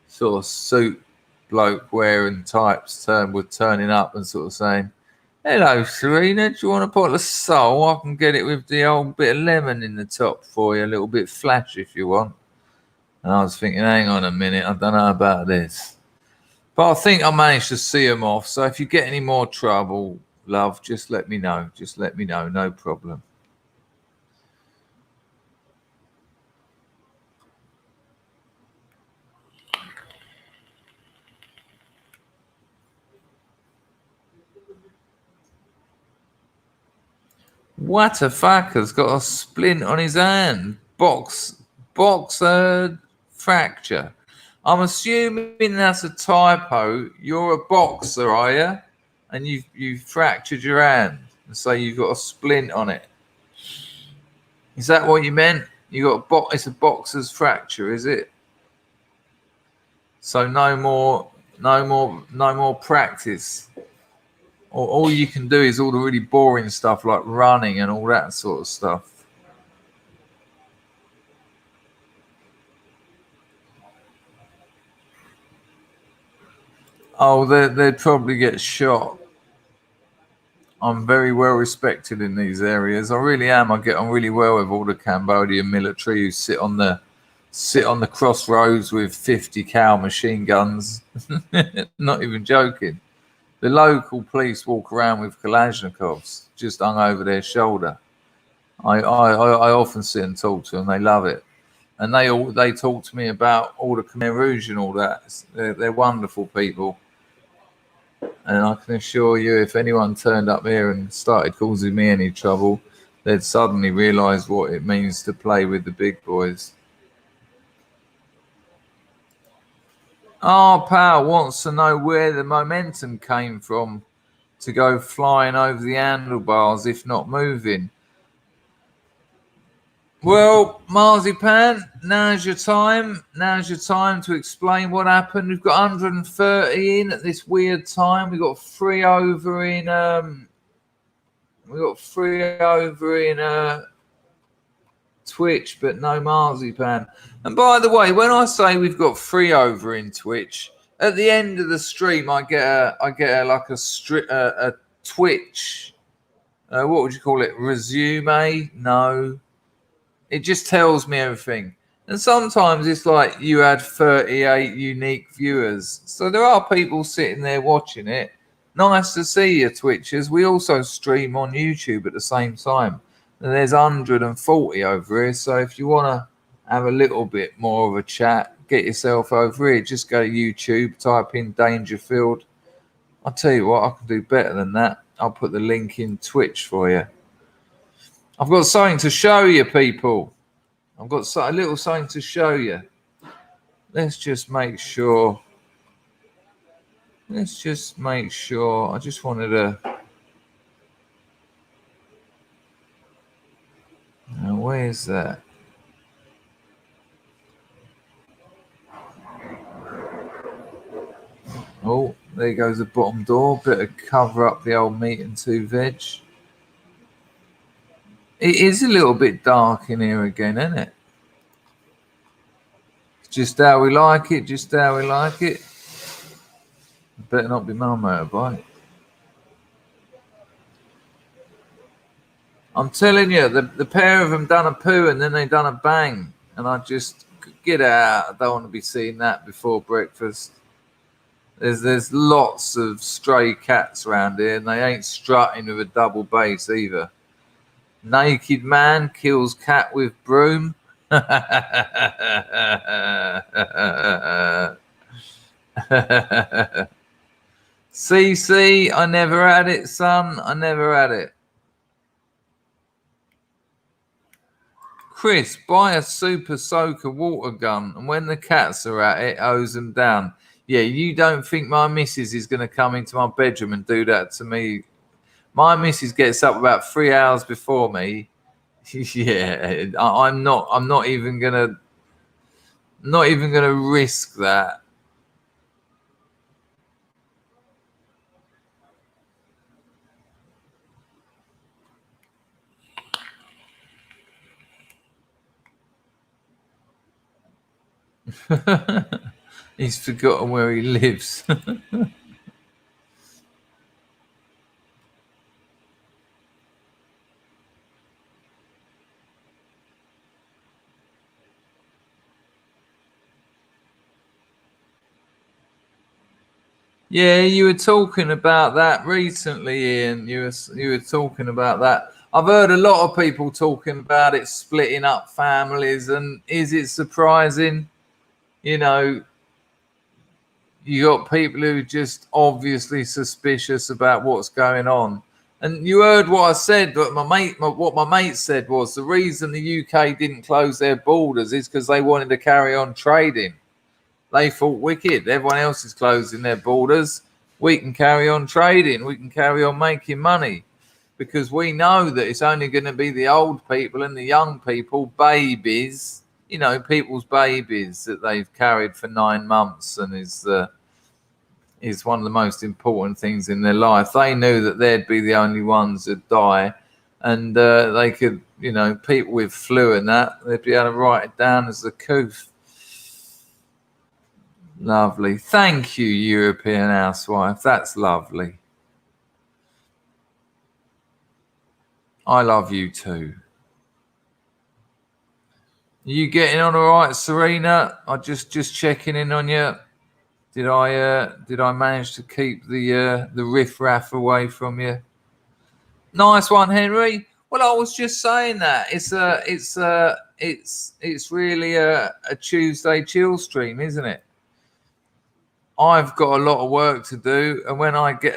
sort of suit bloke wearing types were turning up and sort of saying, "Hello, Serena. Do you want a bottle of Soul? I can get it with the old bit of lemon in the top for you, a little bit flash if you want." And I was thinking, hang on a minute, I don't know about this. But I think I managed to see him off. So if you get any more trouble, love, just let me know. Just let me know. No problem. What a fucker's got a splint on his hand. Boxer fracture. I'm assuming that's a typo. You're a boxer, are you? And you've fractured your hand, and so you've got a splint on it. Is that what you meant? You got it's a boxer's fracture, is it? So no more practice. All you can do is all the really boring stuff like running and all that sort of stuff. Oh, they'd probably get shot. I'm very well respected in these areas. I really am. I get on really well with all the Cambodian military who sit on the crossroads with 50 cal machine guns. Not even joking. The local police walk around with Kalashnikovs just hung over their shoulder. I often sit and talk to them. They love it, and they talk to me about all the Khmer Rouge and all that. They're wonderful people, and I can assure you, if anyone turned up here and started causing me any trouble, they'd suddenly realise what it means to play with the big boys. Our pal wants to know where the momentum came from to go flying over the handlebars if not moving. Well, Marzipan, now's your time. Now's your time to explain what happened. We've got 130 in at this weird time. We've got three over in Twitch, but no Marzipan. And by the way, when I say we've got three over in Twitch, at the end of the stream, I get a Twitch. What would you call it? Resume? No. It just tells me everything. And sometimes it's like you had 38 unique viewers. So there are people sitting there watching it. Nice to see you, Twitchers. We also stream on YouTube at the same time. And there's 140 over here. So if you want to have a little bit more of a chat, get yourself over here. Just go to YouTube, type in Dangerfield. I'll tell you what, I can do better than that. I'll put the link in Twitch for you. I've got something to show you, people. I've got a little something to show you. Let's just make sure. I just wanted to. Now, where's that? Oh, there goes the bottom door. Bit of cover up the old meat and two veg. It is a little bit dark in here again, isn't it? Just how we like it. Better not be my motorbike. I'm telling you, the pair of them done a poo and then they done a bang. And I just, get out. I don't want to be seeing that before breakfast. There's lots of stray cats around here and they ain't strutting with a double bass either. Naked man kills cat with broom. CC, I never had it, son. I never had it. Chris, buy a super soaker water gun, and when the cats are at it, hose them down. Yeah, you don't think my missus is going to come into my bedroom and do that to me? My missus gets up about 3 hours before me. Yeah, I'm not even gonna risk that. He's forgotten where he lives. Yeah, you were talking about that recently, Ian. You were talking about that. I've heard a lot of people talking about it splitting up families, and is it surprising? You know, you got people who are just obviously suspicious about what's going on. And you heard what I said. What my mate said was the reason the UK didn't close their borders is because they wanted to carry on trading. They thought, wicked, everyone else is closing their borders. We can carry on trading. We can carry on making money because we know that it's only going to be the old people and the young people, babies, you know, people's babies that they've carried for 9 months and is one of the most important things in their life. They knew that they'd be the only ones that die, and they could, you know, people with flu and that, they'd be able to write it down as the coof. Lovely. Thank you, European housewife. That's lovely. I love you too. You getting on all right, Serena? I just checking in on you. Did I manage to keep the riff-raff away from you? Nice one, Henry. Well, I was just saying that it's really a Tuesday chill stream, isn't it? I've got a lot of work to do, and when I get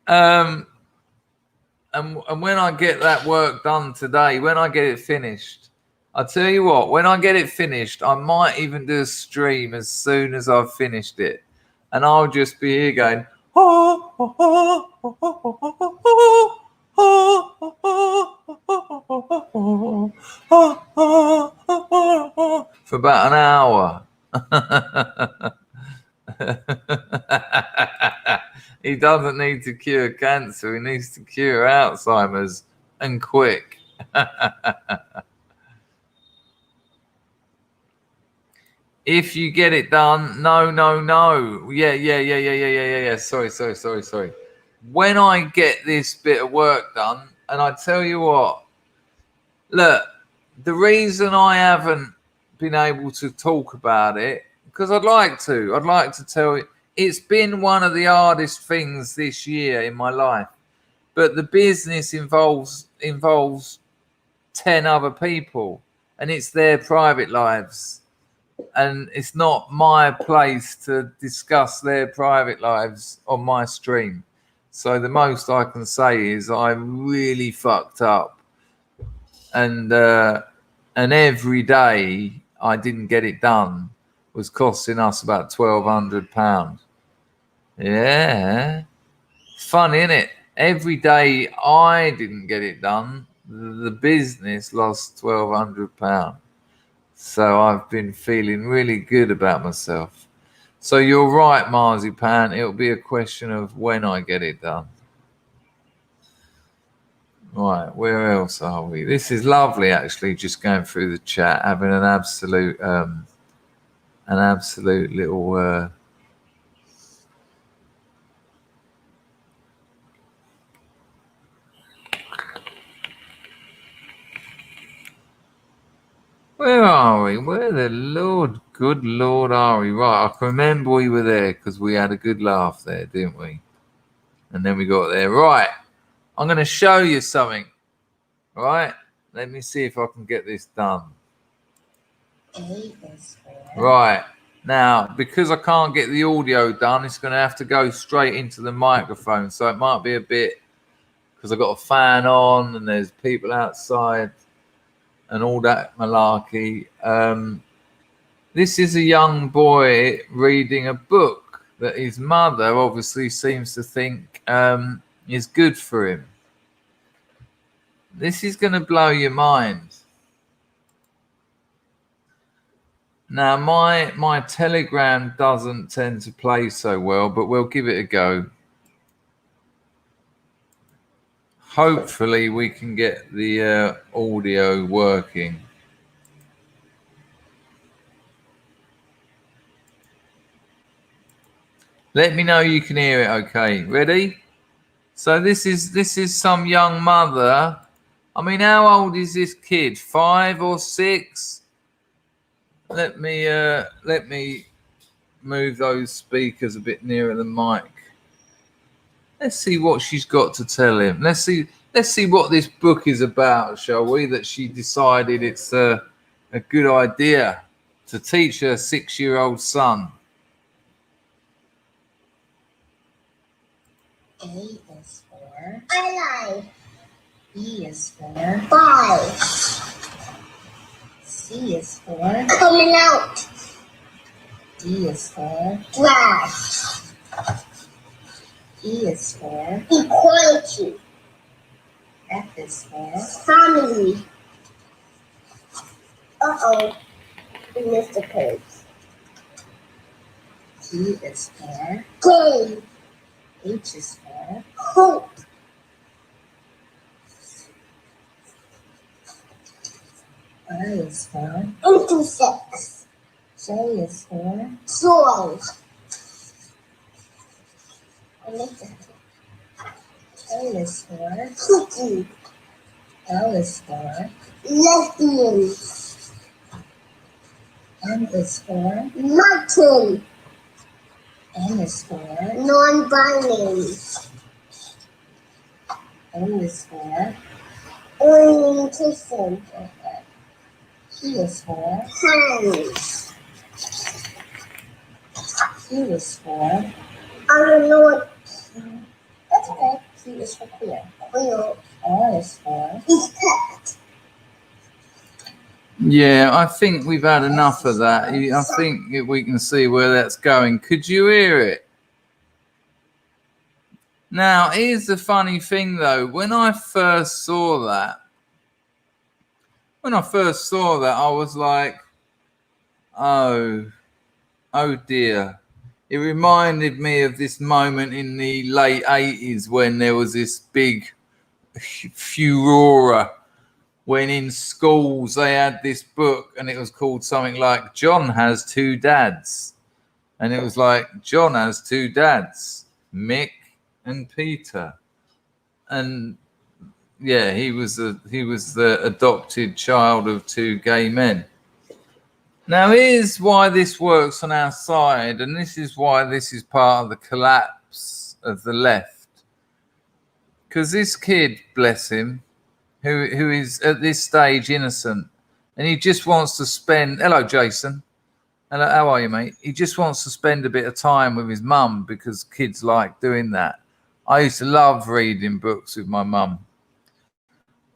and when I get that work done today, when I get it finished, I'll tell you what, when I get it finished, I might even do a stream as soon as I've finished it. And I'll just be here going, for about an hour. He doesn't need to cure cancer. He needs to cure Alzheimer's, and quick. If you get it done, no. Yeah. Sorry. When I get this bit of work done, and I tell you what, look, the reason I haven't been able to talk about it, because I'd like to tell you, it's been one of the hardest things this year in my life. But the business involves 10 other people, and it's their private lives. And it's not my place to discuss their private lives on my stream. So the most I can say is I really fucked up. And every day I didn't get it done was costing us about £1,200. Yeah. Fun, innit? Every day I didn't get it done, the business lost £1,200. So I've been feeling really good about myself. So you're right, Marzipan. It'll be a question of when I get it done. Right, where else are we? This is lovely, actually, just going through the chat, having an absolute little where are we? Where the good Lord are we? Right, I can remember we were there because we had a good laugh there, didn't we? And then we got there. Right, I'm going to show you something. Right, let me see if I can get this done. Right, now, because I can't get the audio done, it's going to have to go straight into the microphone. So it might be a bit, because I've got a fan on and there's people outside and all that malarkey. This is a young boy reading a book that his mother obviously seems to think is good for him. This is going to blow your mind. Now, my Telegram doesn't tend to play so well, but we'll give it a go. hopefully we can get the audio working. Let me know you can hear it okay. Ready? So this is some young mother. I mean, how old is this kid? 5 or 6? Let me move those speakers a bit nearer the mic. Let's see what she's got to tell him. Let's see what this book is about, shall we? That she decided it's a good idea to teach her 6-year-old son. A is for alive. B is for 5. C is for Coming out. D is for Glass. E is for Equality. F is for Family. Uh-oh. We missed the page. G is for Game. H is for Hope. I is for Intersex. J is for Joy. K is for Cookie. L is for Lesbians. M is for Martin. N is for Non-binary. O is for Orientation. P is for Hands. Q is for I don't know what that's okay. Q is for queer. queer R is for is. Pet. Yeah, I think we've had enough of that. I think we can see where that's going. Could you hear it? Now, here's the funny thing, though. When I first saw that, I was like, oh dear. It reminded me of this moment in the late 80s when there was this big furore when in schools they had this book and it was called something like John Has Two Dads. And it was like, John has 2 dads, Mick and Peter. And yeah, he was the adopted child of 2 gay men. Now, here's why this works on our side, and this is why this is part of the collapse of the left. Because this kid, bless him, who is at this stage innocent, and he just wants to spend. Hello, Jason. Hello, how are you, mate? He just wants to spend a bit of time with his mum because kids like doing that. I used to love reading books with my mum,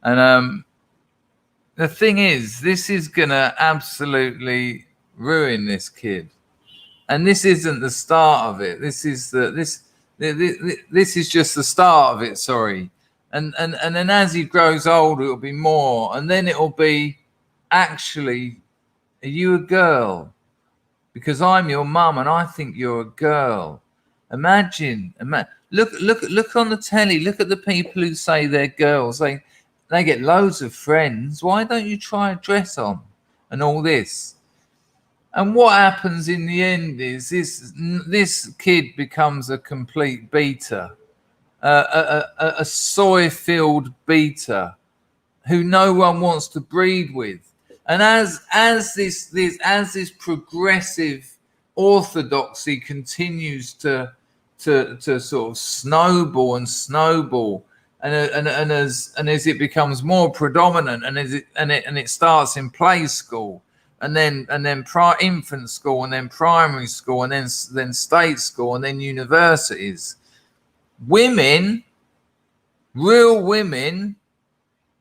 and the thing is, this is gonna absolutely ruin this kid, and this isn't the start of it. This is this is just the start of it. Sorry. And then as he grows older, it'll be more. And then it'll be, actually, are you a girl? Because I'm your mum and I think you're a girl. Imagine. Look on the telly. Look at the people who say they're girls. They get loads of friends. Why don't you try a dress on and all this? And what happens in the end is this kid becomes a complete beta. A soy-filled beta who no one wants to breed with, and as this progressive orthodoxy continues to sort of snowball, and as it becomes more predominant, and it starts in play school, and then infant school, and then primary school, and then state school, and then universities. Women, real women,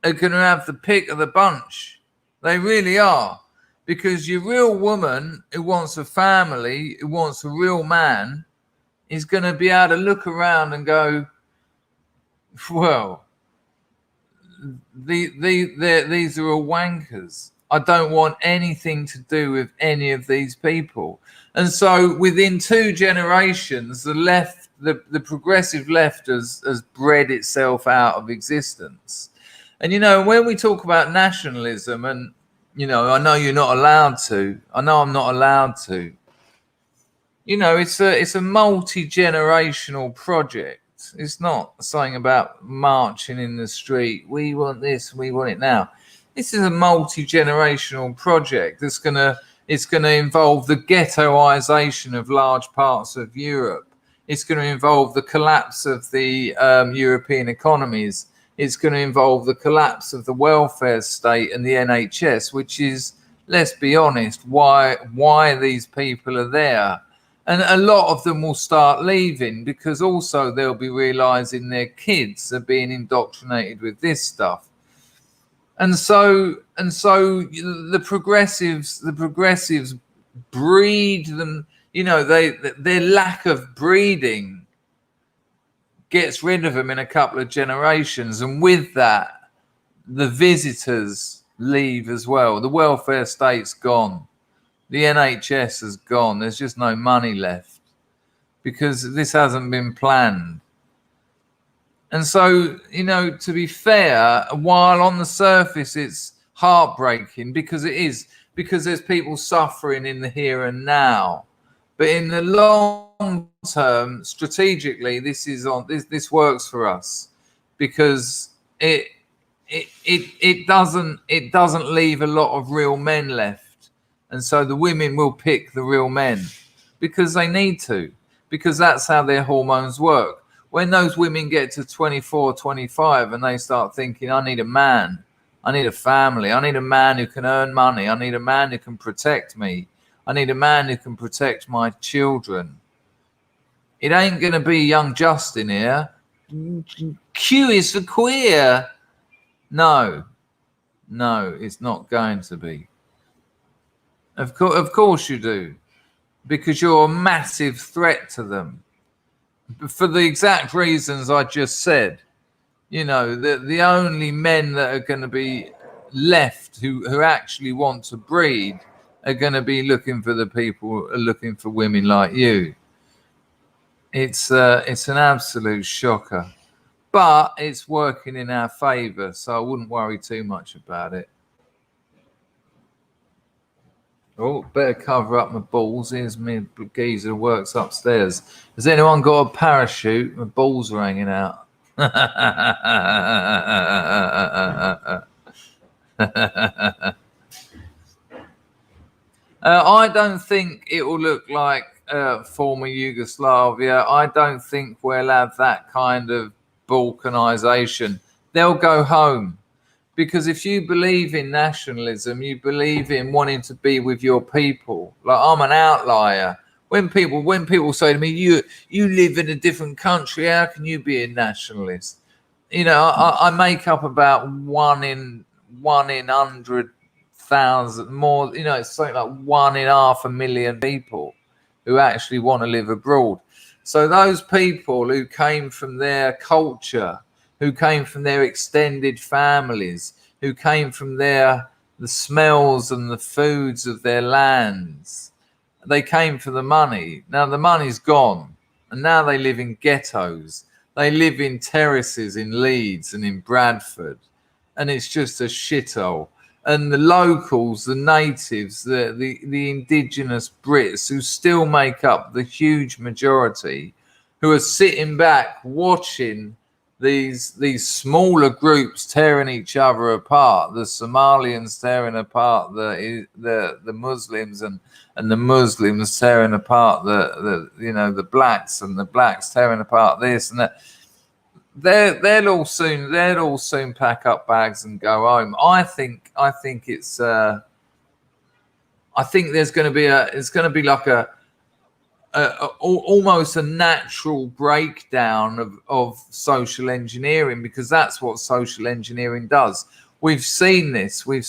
are going to have the pick of the bunch. They really are. Because your real woman who wants a family, who wants a real man, is going to be able to look around and go, well, these are all wankers. I don't want anything to do with any of these people. And so within 2 generations, the the progressive left has bred itself out of existence. And when we talk about nationalism, and I know you're not allowed to. I know I'm not allowed to. It's a multi-generational project. It's not something about marching in the street. We want this, we want it now. This is a multi-generational project it's gonna involve the ghettoization of large parts of Europe. It's going to involve the collapse of the European economies. It's going to involve the collapse of the welfare state and the NHS, which is, let's be honest, why these people are there. And a lot of them will start leaving because also they'll be realizing their kids are being indoctrinated with this stuff. And so the progressives breed them, their lack of breeding gets rid of them in a couple of generations. And with that, the visitors leave as well. The welfare state's gone. The NHS has gone. There's just no money left because this hasn't been planned. And so, to be fair, while on the surface it's heartbreaking because there's people suffering in the here and now. But in the long term, strategically, this works for us because it doesn't leave a lot of real men left. And so the women will pick the real men because they need to, because that's how their hormones work. When those women get to 24, 25 and they start thinking, I need a man, I need a family, I need a man who can earn money, I need a man who can protect me, I need a man who can protect my children. It ain't going to be young Justin here. Q is for queer. No, it's not going to be. Of course you do, because you're a massive threat to them. For the exact reasons I just said, the only men that are going to be left who actually want to breed are going to be looking for the people looking for women like you. It's an absolute shocker, but it's working in our favor, so I wouldn't worry too much about it. Oh, better cover up my balls. Here's me geezer who works upstairs. Has anyone got a parachute? My balls are hanging out. I don't think it will look like former Yugoslavia. I don't think we'll have that kind of balkanization. They'll go home. Because if you believe in nationalism, you believe in wanting to be with your people. Like, I'm an outlier. When people say to me, you live in a different country, how can you be a nationalist? I make up about one in 100,000 more. It's something like 1 in 500,000 people who actually want to live abroad. So those people who came from their culture, who came from their extended families, who came from the smells and the foods of their lands. They came for the money. Now the money's gone, and now they live in ghettos. They live in terraces in Leeds and in Bradford, and it's just a shithole. And the locals, the natives, the indigenous Brits, who still make up the huge majority, who are sitting back watching these smaller groups tearing each other apart, the Somalians tearing apart the Muslims, and the Muslims tearing apart the blacks, and the blacks tearing apart this and that. They'll all soon pack up bags and go home. I think it's I think there's going to be like a almost a natural breakdown of social engineering, because that's what social engineering does. We've seen this with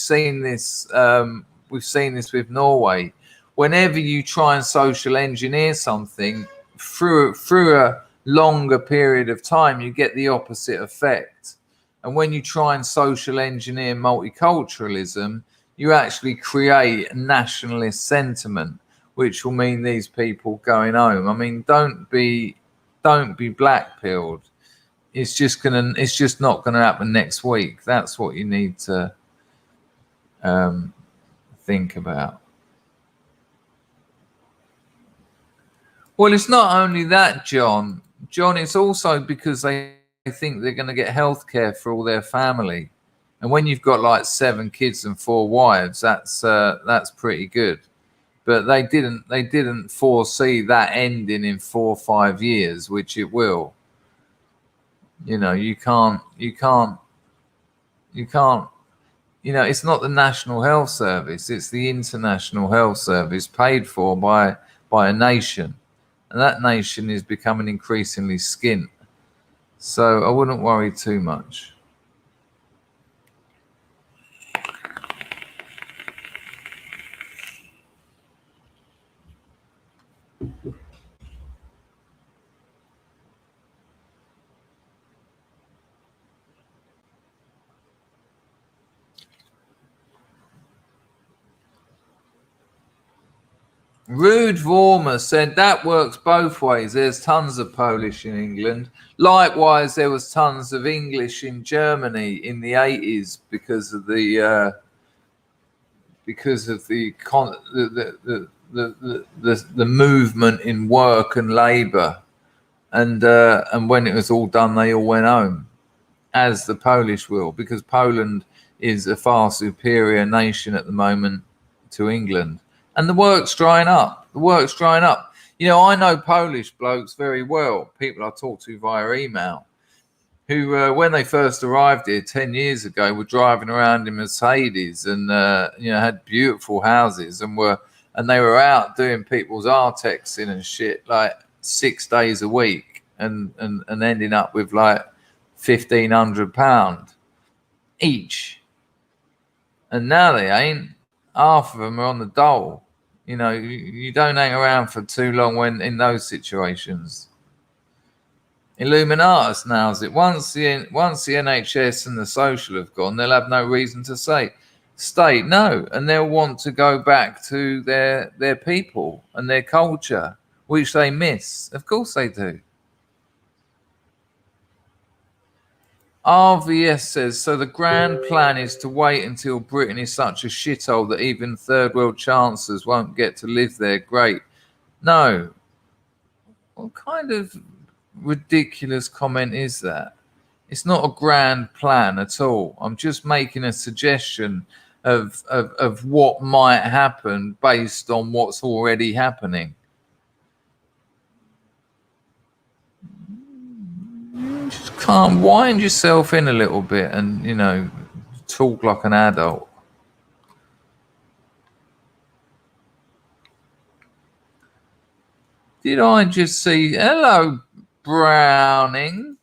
Norway. Whenever you try and social engineer something through a longer period of time, you get the opposite effect. And when you try and social engineer multiculturalism, you actually create a nationalist sentiment, which will mean these people going home. I mean, don't be don't be blackpilled. It's just not gonna happen next week. That's what you need to think about. Well, it's not only that, John. John, it's also because they think they're going to get healthcare for all their family, and when you've got like 7 kids and 4 wives, that's pretty good. But they didn't foresee that ending in 4 or 5 years, which it will. You know, you can't. You know, it's not the National Health Service; it's the International Health Service, paid for by a nation. And that nation is becoming increasingly skint. So I wouldn't worry too much. Rude Vormer said that works both ways. There's tons of Polish in England. Likewise, there was tons of English in Germany in the 80s because of the movement in work and labour, and when it was all done, they all went home, as the Polish will, because Poland is a far superior nation at the moment to England. And the work's drying up. You know, I know Polish blokes very well, people I talk to via email, who, when they first arrived here 10 years ago, were driving around in Mercedes and, you know, had beautiful houses and they were out doing people's artexing and shit like 6 days a week and ending up with like £1,500 each. And now they ain't. Half of them are on the dole. You know, you don't hang around for too long when in those situations. Illuminatus nails it. Once the NHS and the social have gone, they'll have no reason to stay. No, and they'll want to go back to their people and their culture, which they miss. Of course they do. RVS says, so the grand plan is to wait until Britain is such a shithole that even third world chancellors won't get to live there. Great. No. What kind of ridiculous comment is that? It's not a grand plan at all. I'm just making a suggestion of what might happen based on what's already happening. Just can't wind yourself in a little bit and, you know, talk like an adult. Did I just see? Hello, Browning.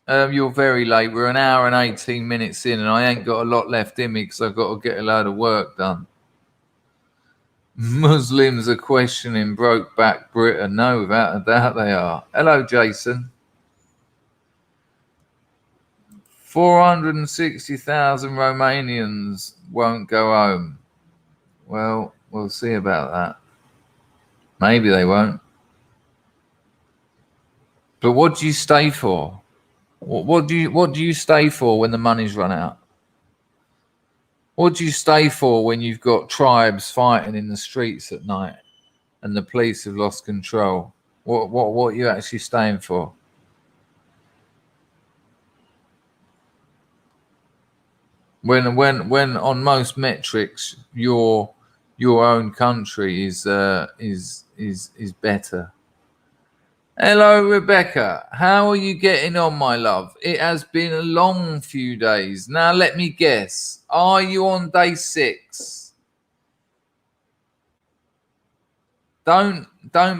You're very late. We're an hour and 18 minutes in, and I ain't got a lot left in me because I've got to get a load of work done. Muslims are questioning Brokeback Britain. No, without a doubt they are. Hello, Jason. 460,000 Romanians won't go home. Well, we'll see about that. Maybe they won't. But what do you stay for? What do you stay for when the money's run out? What do you stay for when you've got tribes fighting in the streets at night and the police have lost control? What are you actually staying for? When on most metrics your own country is better. Hello, Rebecca. How are you getting on, my love? It has been a long few days. Now, let me guess. Are you on day 6? Don't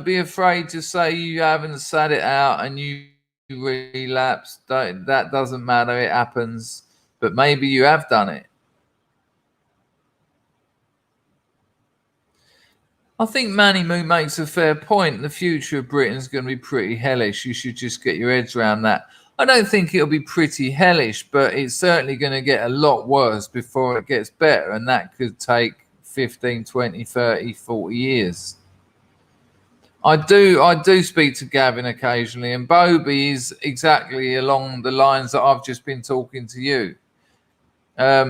be afraid to say you haven't sat it out and you relapsed. That doesn't matter. It happens. But maybe you have done it. I think Manny Moo makes a fair point. The future of Britain is going to be pretty hellish. You should just get your heads around that. I don't think it'll be pretty hellish, but it's certainly going to get a lot worse before it gets better, and that could take 15, 20, 30, 40 years. I do speak to Gavin occasionally, and Bobby is exactly along the lines that I've just been talking to you.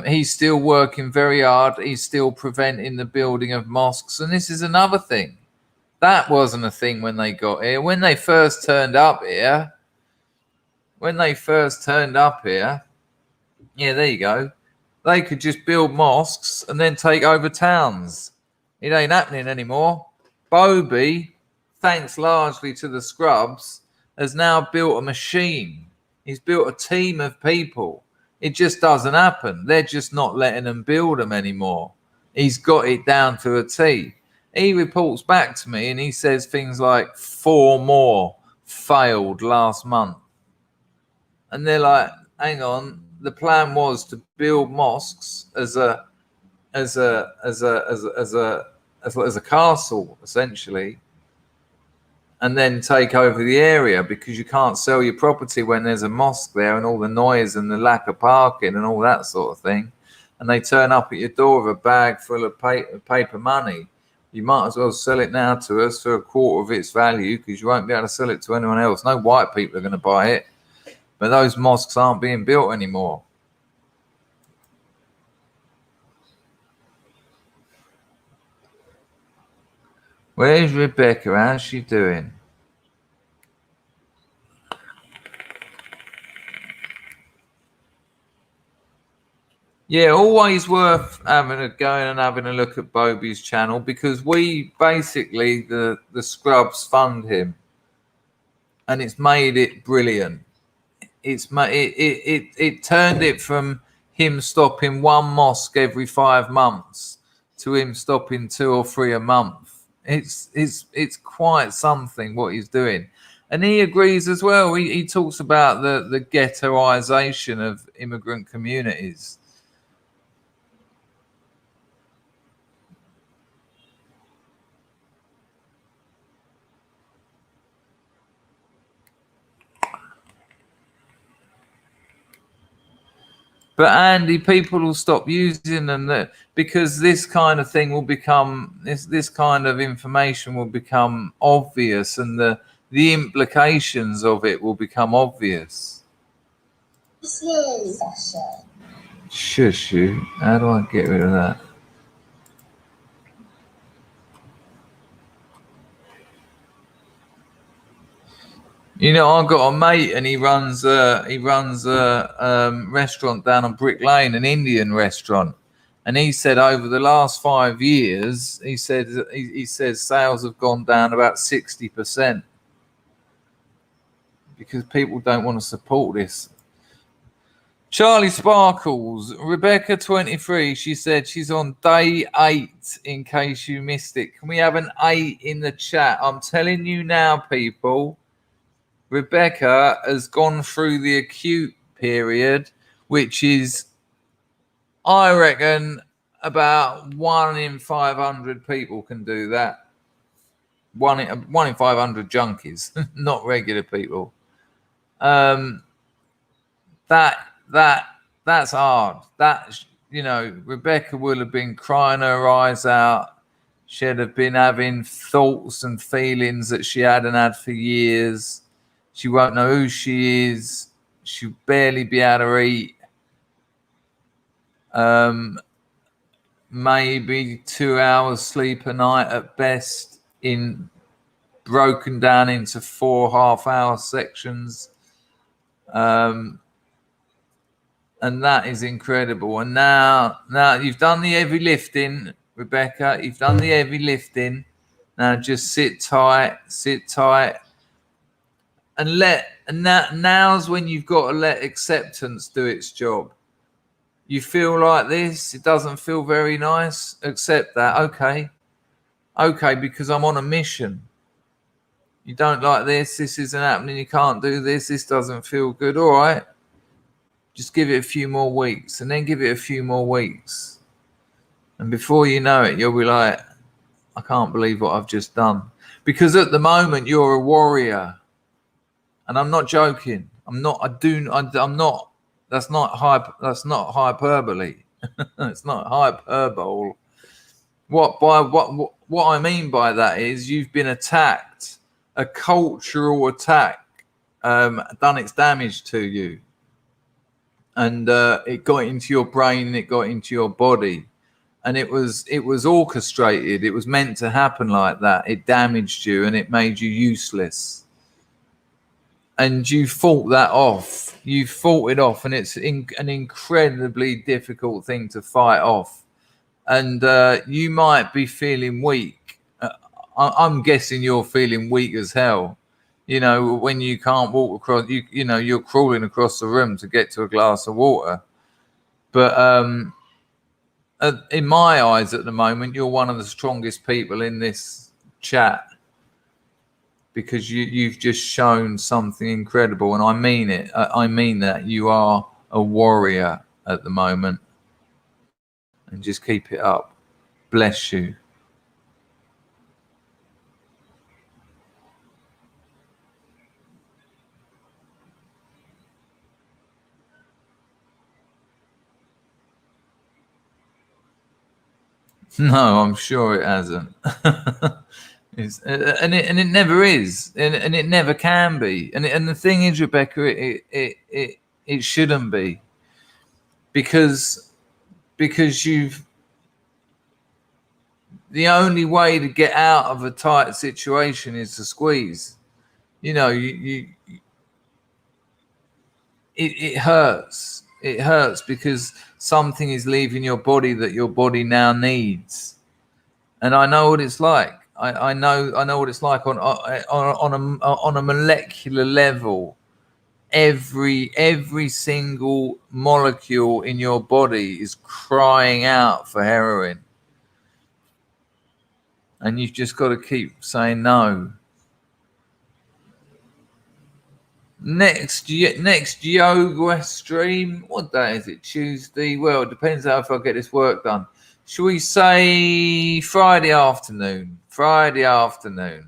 He's still working very hard. He's still preventing the building of mosques. And this is another thing. That wasn't a thing when they got here. When they first turned up here, yeah, there you go. They could just build mosques and then take over towns. It ain't happening anymore. Bobby, thanks largely to the scrubs, has now built a machine. He's built a team of people. It just doesn't happen. They're just not letting them build them anymore. He's got it down to a T. He reports back to me and he says things like 4 more failed last month. And they're like, hang on, the plan was to build mosques as a castle, essentially, and then take over the area, because you can't sell your property when there's a mosque there and all the noise and the lack of parking and all that sort of thing. And they turn up at your door with a bag full of paper money. You might as well sell it now to us for a quarter of its value, because you won't be able to sell it to anyone else. No white people are going to buy it. But those mosques aren't being built anymore. Where's Rebecca? How's she doing? Yeah, always worth having a going and having a look at Bobby's channel, because we basically, the scrubs fund him, and it's made it brilliant. It turned it from him stopping 1 mosque every 5 months to him stopping 2 or 3 a month. It's quite something what he's doing. And he agrees as well. He talks about the ghettoization of immigrant communities. But Andy, people will stop using them because this kind of thing will become, this kind of information will become obvious, and the implications of it will become obvious. Shush you. How do I get rid of that? You know, I've got a mate, and he runs a restaurant down on Brick Lane, an Indian restaurant. And he said over the last 5 years, he says sales have gone down about 60% because people don't want to support this. Charlie Sparkles, Rebecca 23, she said she's on day 8 in case you missed it. Can we have an 8 in the chat? I'm telling you now, people. Rebecca has gone through the acute period, which is, I reckon, about 1 in 500 people can do that. 1 in 500 junkies, not regular people. That's hard. That, you know, Rebecca will have been crying her eyes out. She'd have been having thoughts and feelings that she hadn't had for years. She won't know who she is. She'll barely be able to eat. Maybe 2 hours sleep a night at best, broken down into 4 half-hour sections. And that is incredible. And now you've done the heavy lifting, Rebecca. You've done the heavy lifting. Now just sit tight. And now's when you've got to let acceptance do its job. You feel like this, it doesn't feel very nice. Accept that. Okay, because I'm on a mission. You don't like this isn't happening, you can't do this doesn't feel good. All right. Just give it a few more weeks, and then give it a few more weeks. And before you know it, you'll be like, I can't believe what I've just done. Because at the moment you're a warrior. And I'm not joking. I'm not. That's not hyperbole. It's not hyperbole. what I mean by that is you've been attacked, a cultural attack, done its damage to you, and it got into your brain, it got into your body, and it was orchestrated. It was meant to happen like that. It damaged you and it made you useless, and you fought that off. You fought it off, and it's an incredibly difficult thing to fight off. And you might be feeling weak. I'm guessing you're feeling weak as hell. You know, when you can't walk across, you know, you're crawling across the room to get to a glass of water. But in my eyes at the moment, you're one of the strongest people in this chat, because you've just shown something incredible. And I mean it. I mean that. You are a warrior at the moment. And just keep it up. Bless you. No, I'm sure it hasn't. And it never is, and it never can be. And the thing is, Rebecca, it shouldn't be, because you've, the only way to get out of a tight situation is to squeeze. You know, it hurts. It hurts because something is leaving your body that your body now needs. And I know what it's like. I know what it's like on a molecular level. Every single molecule in your body is crying out for heroin, and you've just got to keep saying no. Next yoga stream. What day is it? Tuesday. Well, it depends how if I get this work done. Shall we say Friday afternoon? Friday afternoon.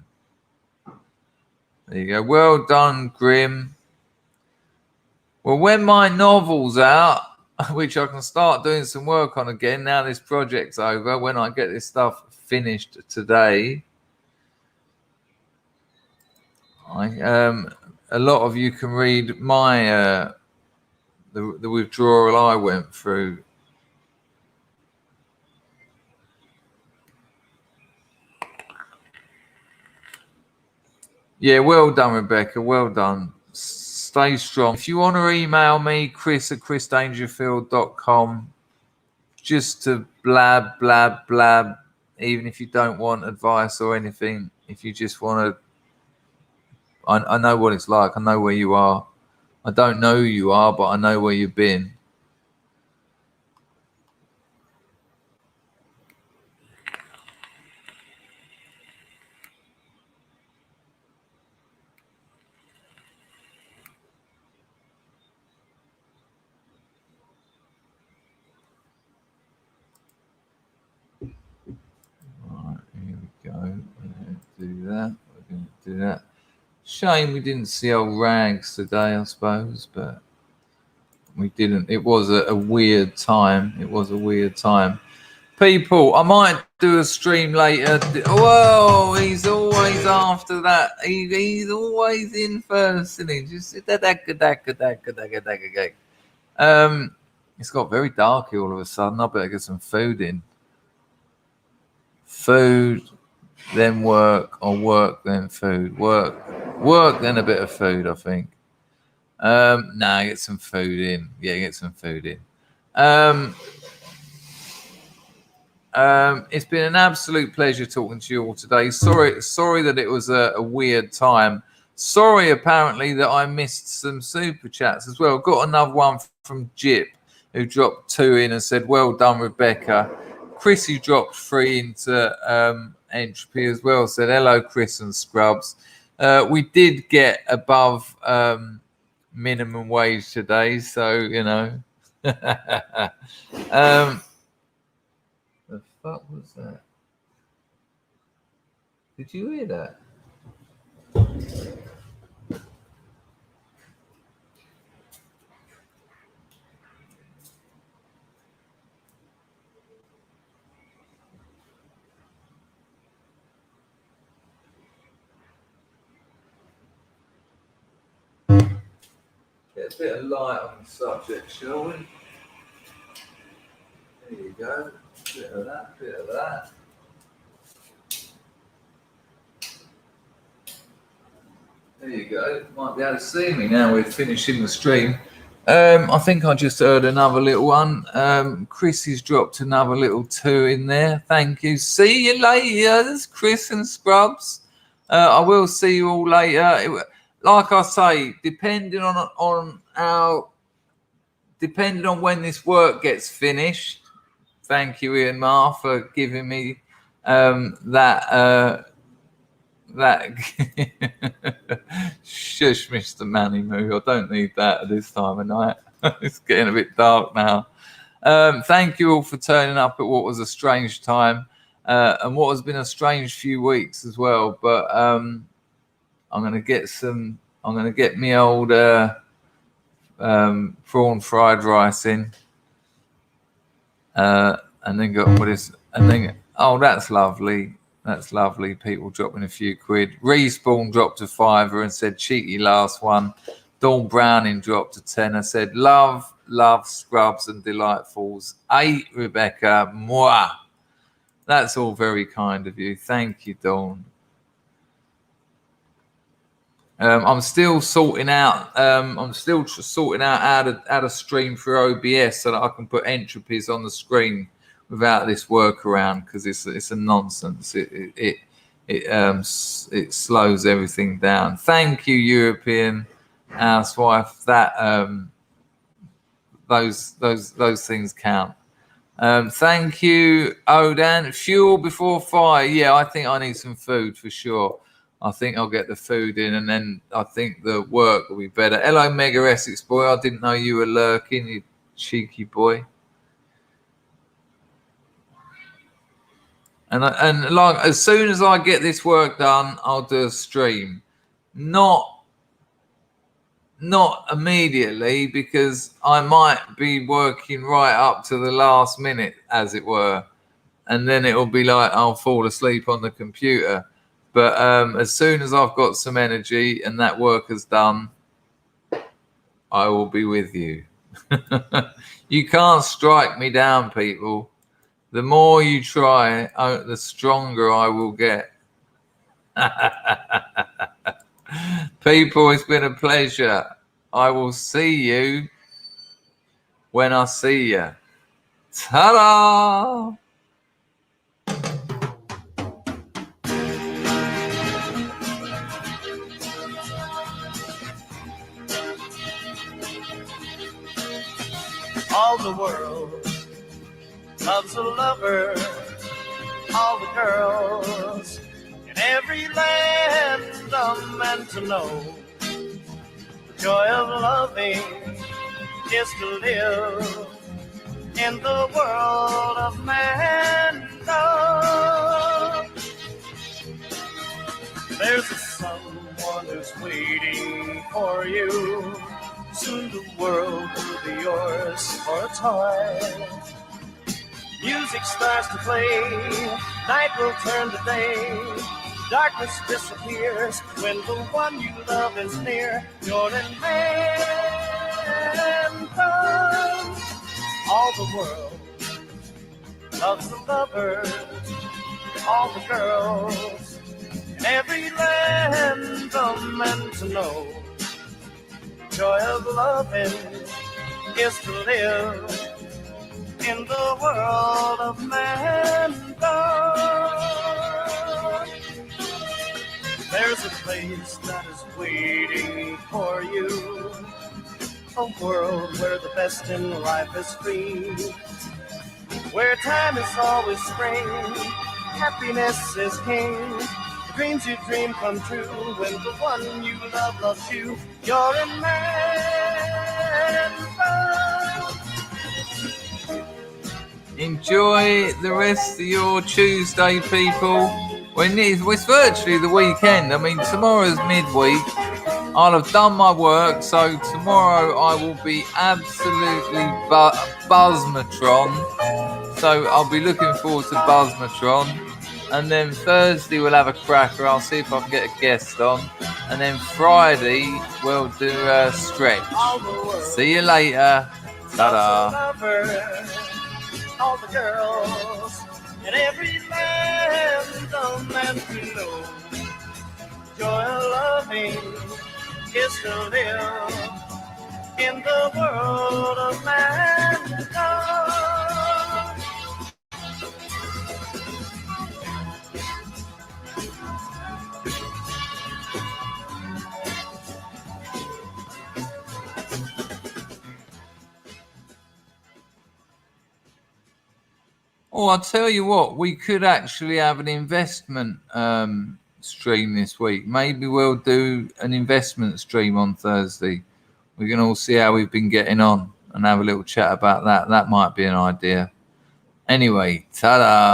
There you go. Well done, Grim. Well, when my novel's out, which I can start doing some work on again now this project's over, when I get this stuff finished today, a lot of you can read my the withdrawal I went through. Yeah, well done, Rebecca. Well done. Stay strong. If you want to email me, chris@chrisdangerfield.com, just to blab, even if you don't want advice or anything. If you just want to, I know what it's like. I know where you are. I don't know who you are, but I know where you've been. Right, here we go. We're going to do that. We're going to do that. Shame we didn't see old Rags today, I suppose, but we didn't. It was a weird time. It was a weird time. People, I might do a stream later. Whoa, he's always after that. He's always in first, isn't he? Just it's got very dark here all of a sudden. I better get some food in. Food, then work, or work, then food. Work, then a bit of food, I think. Get some food in. Yeah, get some food in. It's been an absolute pleasure talking to you all today. Sorry that it was a weird time. Sorry, apparently, that I missed some super chats as well. Got another one from Jip, who dropped 2 in and said, well done, Rebecca. Chrissy dropped 3 into entropy as well, said, hello, Chris and Scrubs. We did get above minimum wage today, so, you know. The fuck was that? Did you hear that? Get a bit of light on the subject, shall we? There you go. Bit of that, bit of that. There you go. Might be able to see me now. We're finishing the stream. I think I just heard another little one. Chrissy's dropped another little 2 in there. Thank you. See you later, Chris and Scrubs. I will see you all later. Like I say, depending on when this work gets finished. Thank you, Ian Marr, for giving me that. Shush, Mr. Manimoo. I don't need that at this time of night. It's getting a bit dark now. Thank you all for turning up at what was a strange time and what has been a strange few weeks as well. But I'm gonna get me old prawn fried rice in, and then got what is and then that's lovely. That's lovely. People dropping a few quid. Respawn dropped a £5 and said, cheeky last one. Dawn Browning dropped a £10. Said, love, Scrubs and Delightfuls. 8, Rebecca. Mwah. That's all very kind of you. Thank you, Dawn. I'm still sorting out. How to stream through OBS so that I can put entropies on the screen without this workaround, because it's a nonsense. It slows everything down. Thank you, European housewife. That those things count. Thank you, Odan. Fuel before fire. Yeah, I think I need some food for sure. I think I'll get the food in, and then I think the work will be better. Hello, Mega Essex boy. I didn't know you were lurking, you cheeky boy. And like, as soon as I get this work done, I'll do a stream. Not immediately, because I might be working right up to the last minute, as it were. And then it'll be like I'll fall asleep on the computer. But as soon as I've got some energy and that work is done, I will be with you. You can't strike me down, people. The more you try, the stronger I will get. People, it's been a pleasure. I will see you when I see you. Ta-da! All the world loves a lover, all the girls in every land are meant to know. The joy of loving is to live in the world of man. There's someone who's waiting for you. Soon the world will be yours for a time. Music starts to play, night will turn to day. Darkness disappears when the one you love is near. You're in man comes. All the world loves the lover, all the girls in every land are meant to know. Joy of loving is to live in the world of mankind. There's a place that is waiting for you, a world where the best in life is free, where time is always spring, happiness is king. The dreams you dream come true when the one you love loves you. You're in mankind. Enjoy the rest of your Tuesday, people. It's virtually the weekend. I mean, tomorrow's midweek. I'll have done my work, so tomorrow I will be absolutely Buzzmatron. So I'll be looking forward to Buzzmatron. And then Thursday we'll have a cracker. I'll see if I can get a guest on. and then Friday we'll do a stretch. All the world. See you later. Ta-da. All the girls in every land on that you know. Joy of loving is to live in the world of mankind. Oh, I'll tell you what, we could actually have an investment stream this week. Maybe we'll do an investment stream on Thursday. We can all see how we've been getting on and have a little chat about that. That might be an idea. Anyway, ta-da.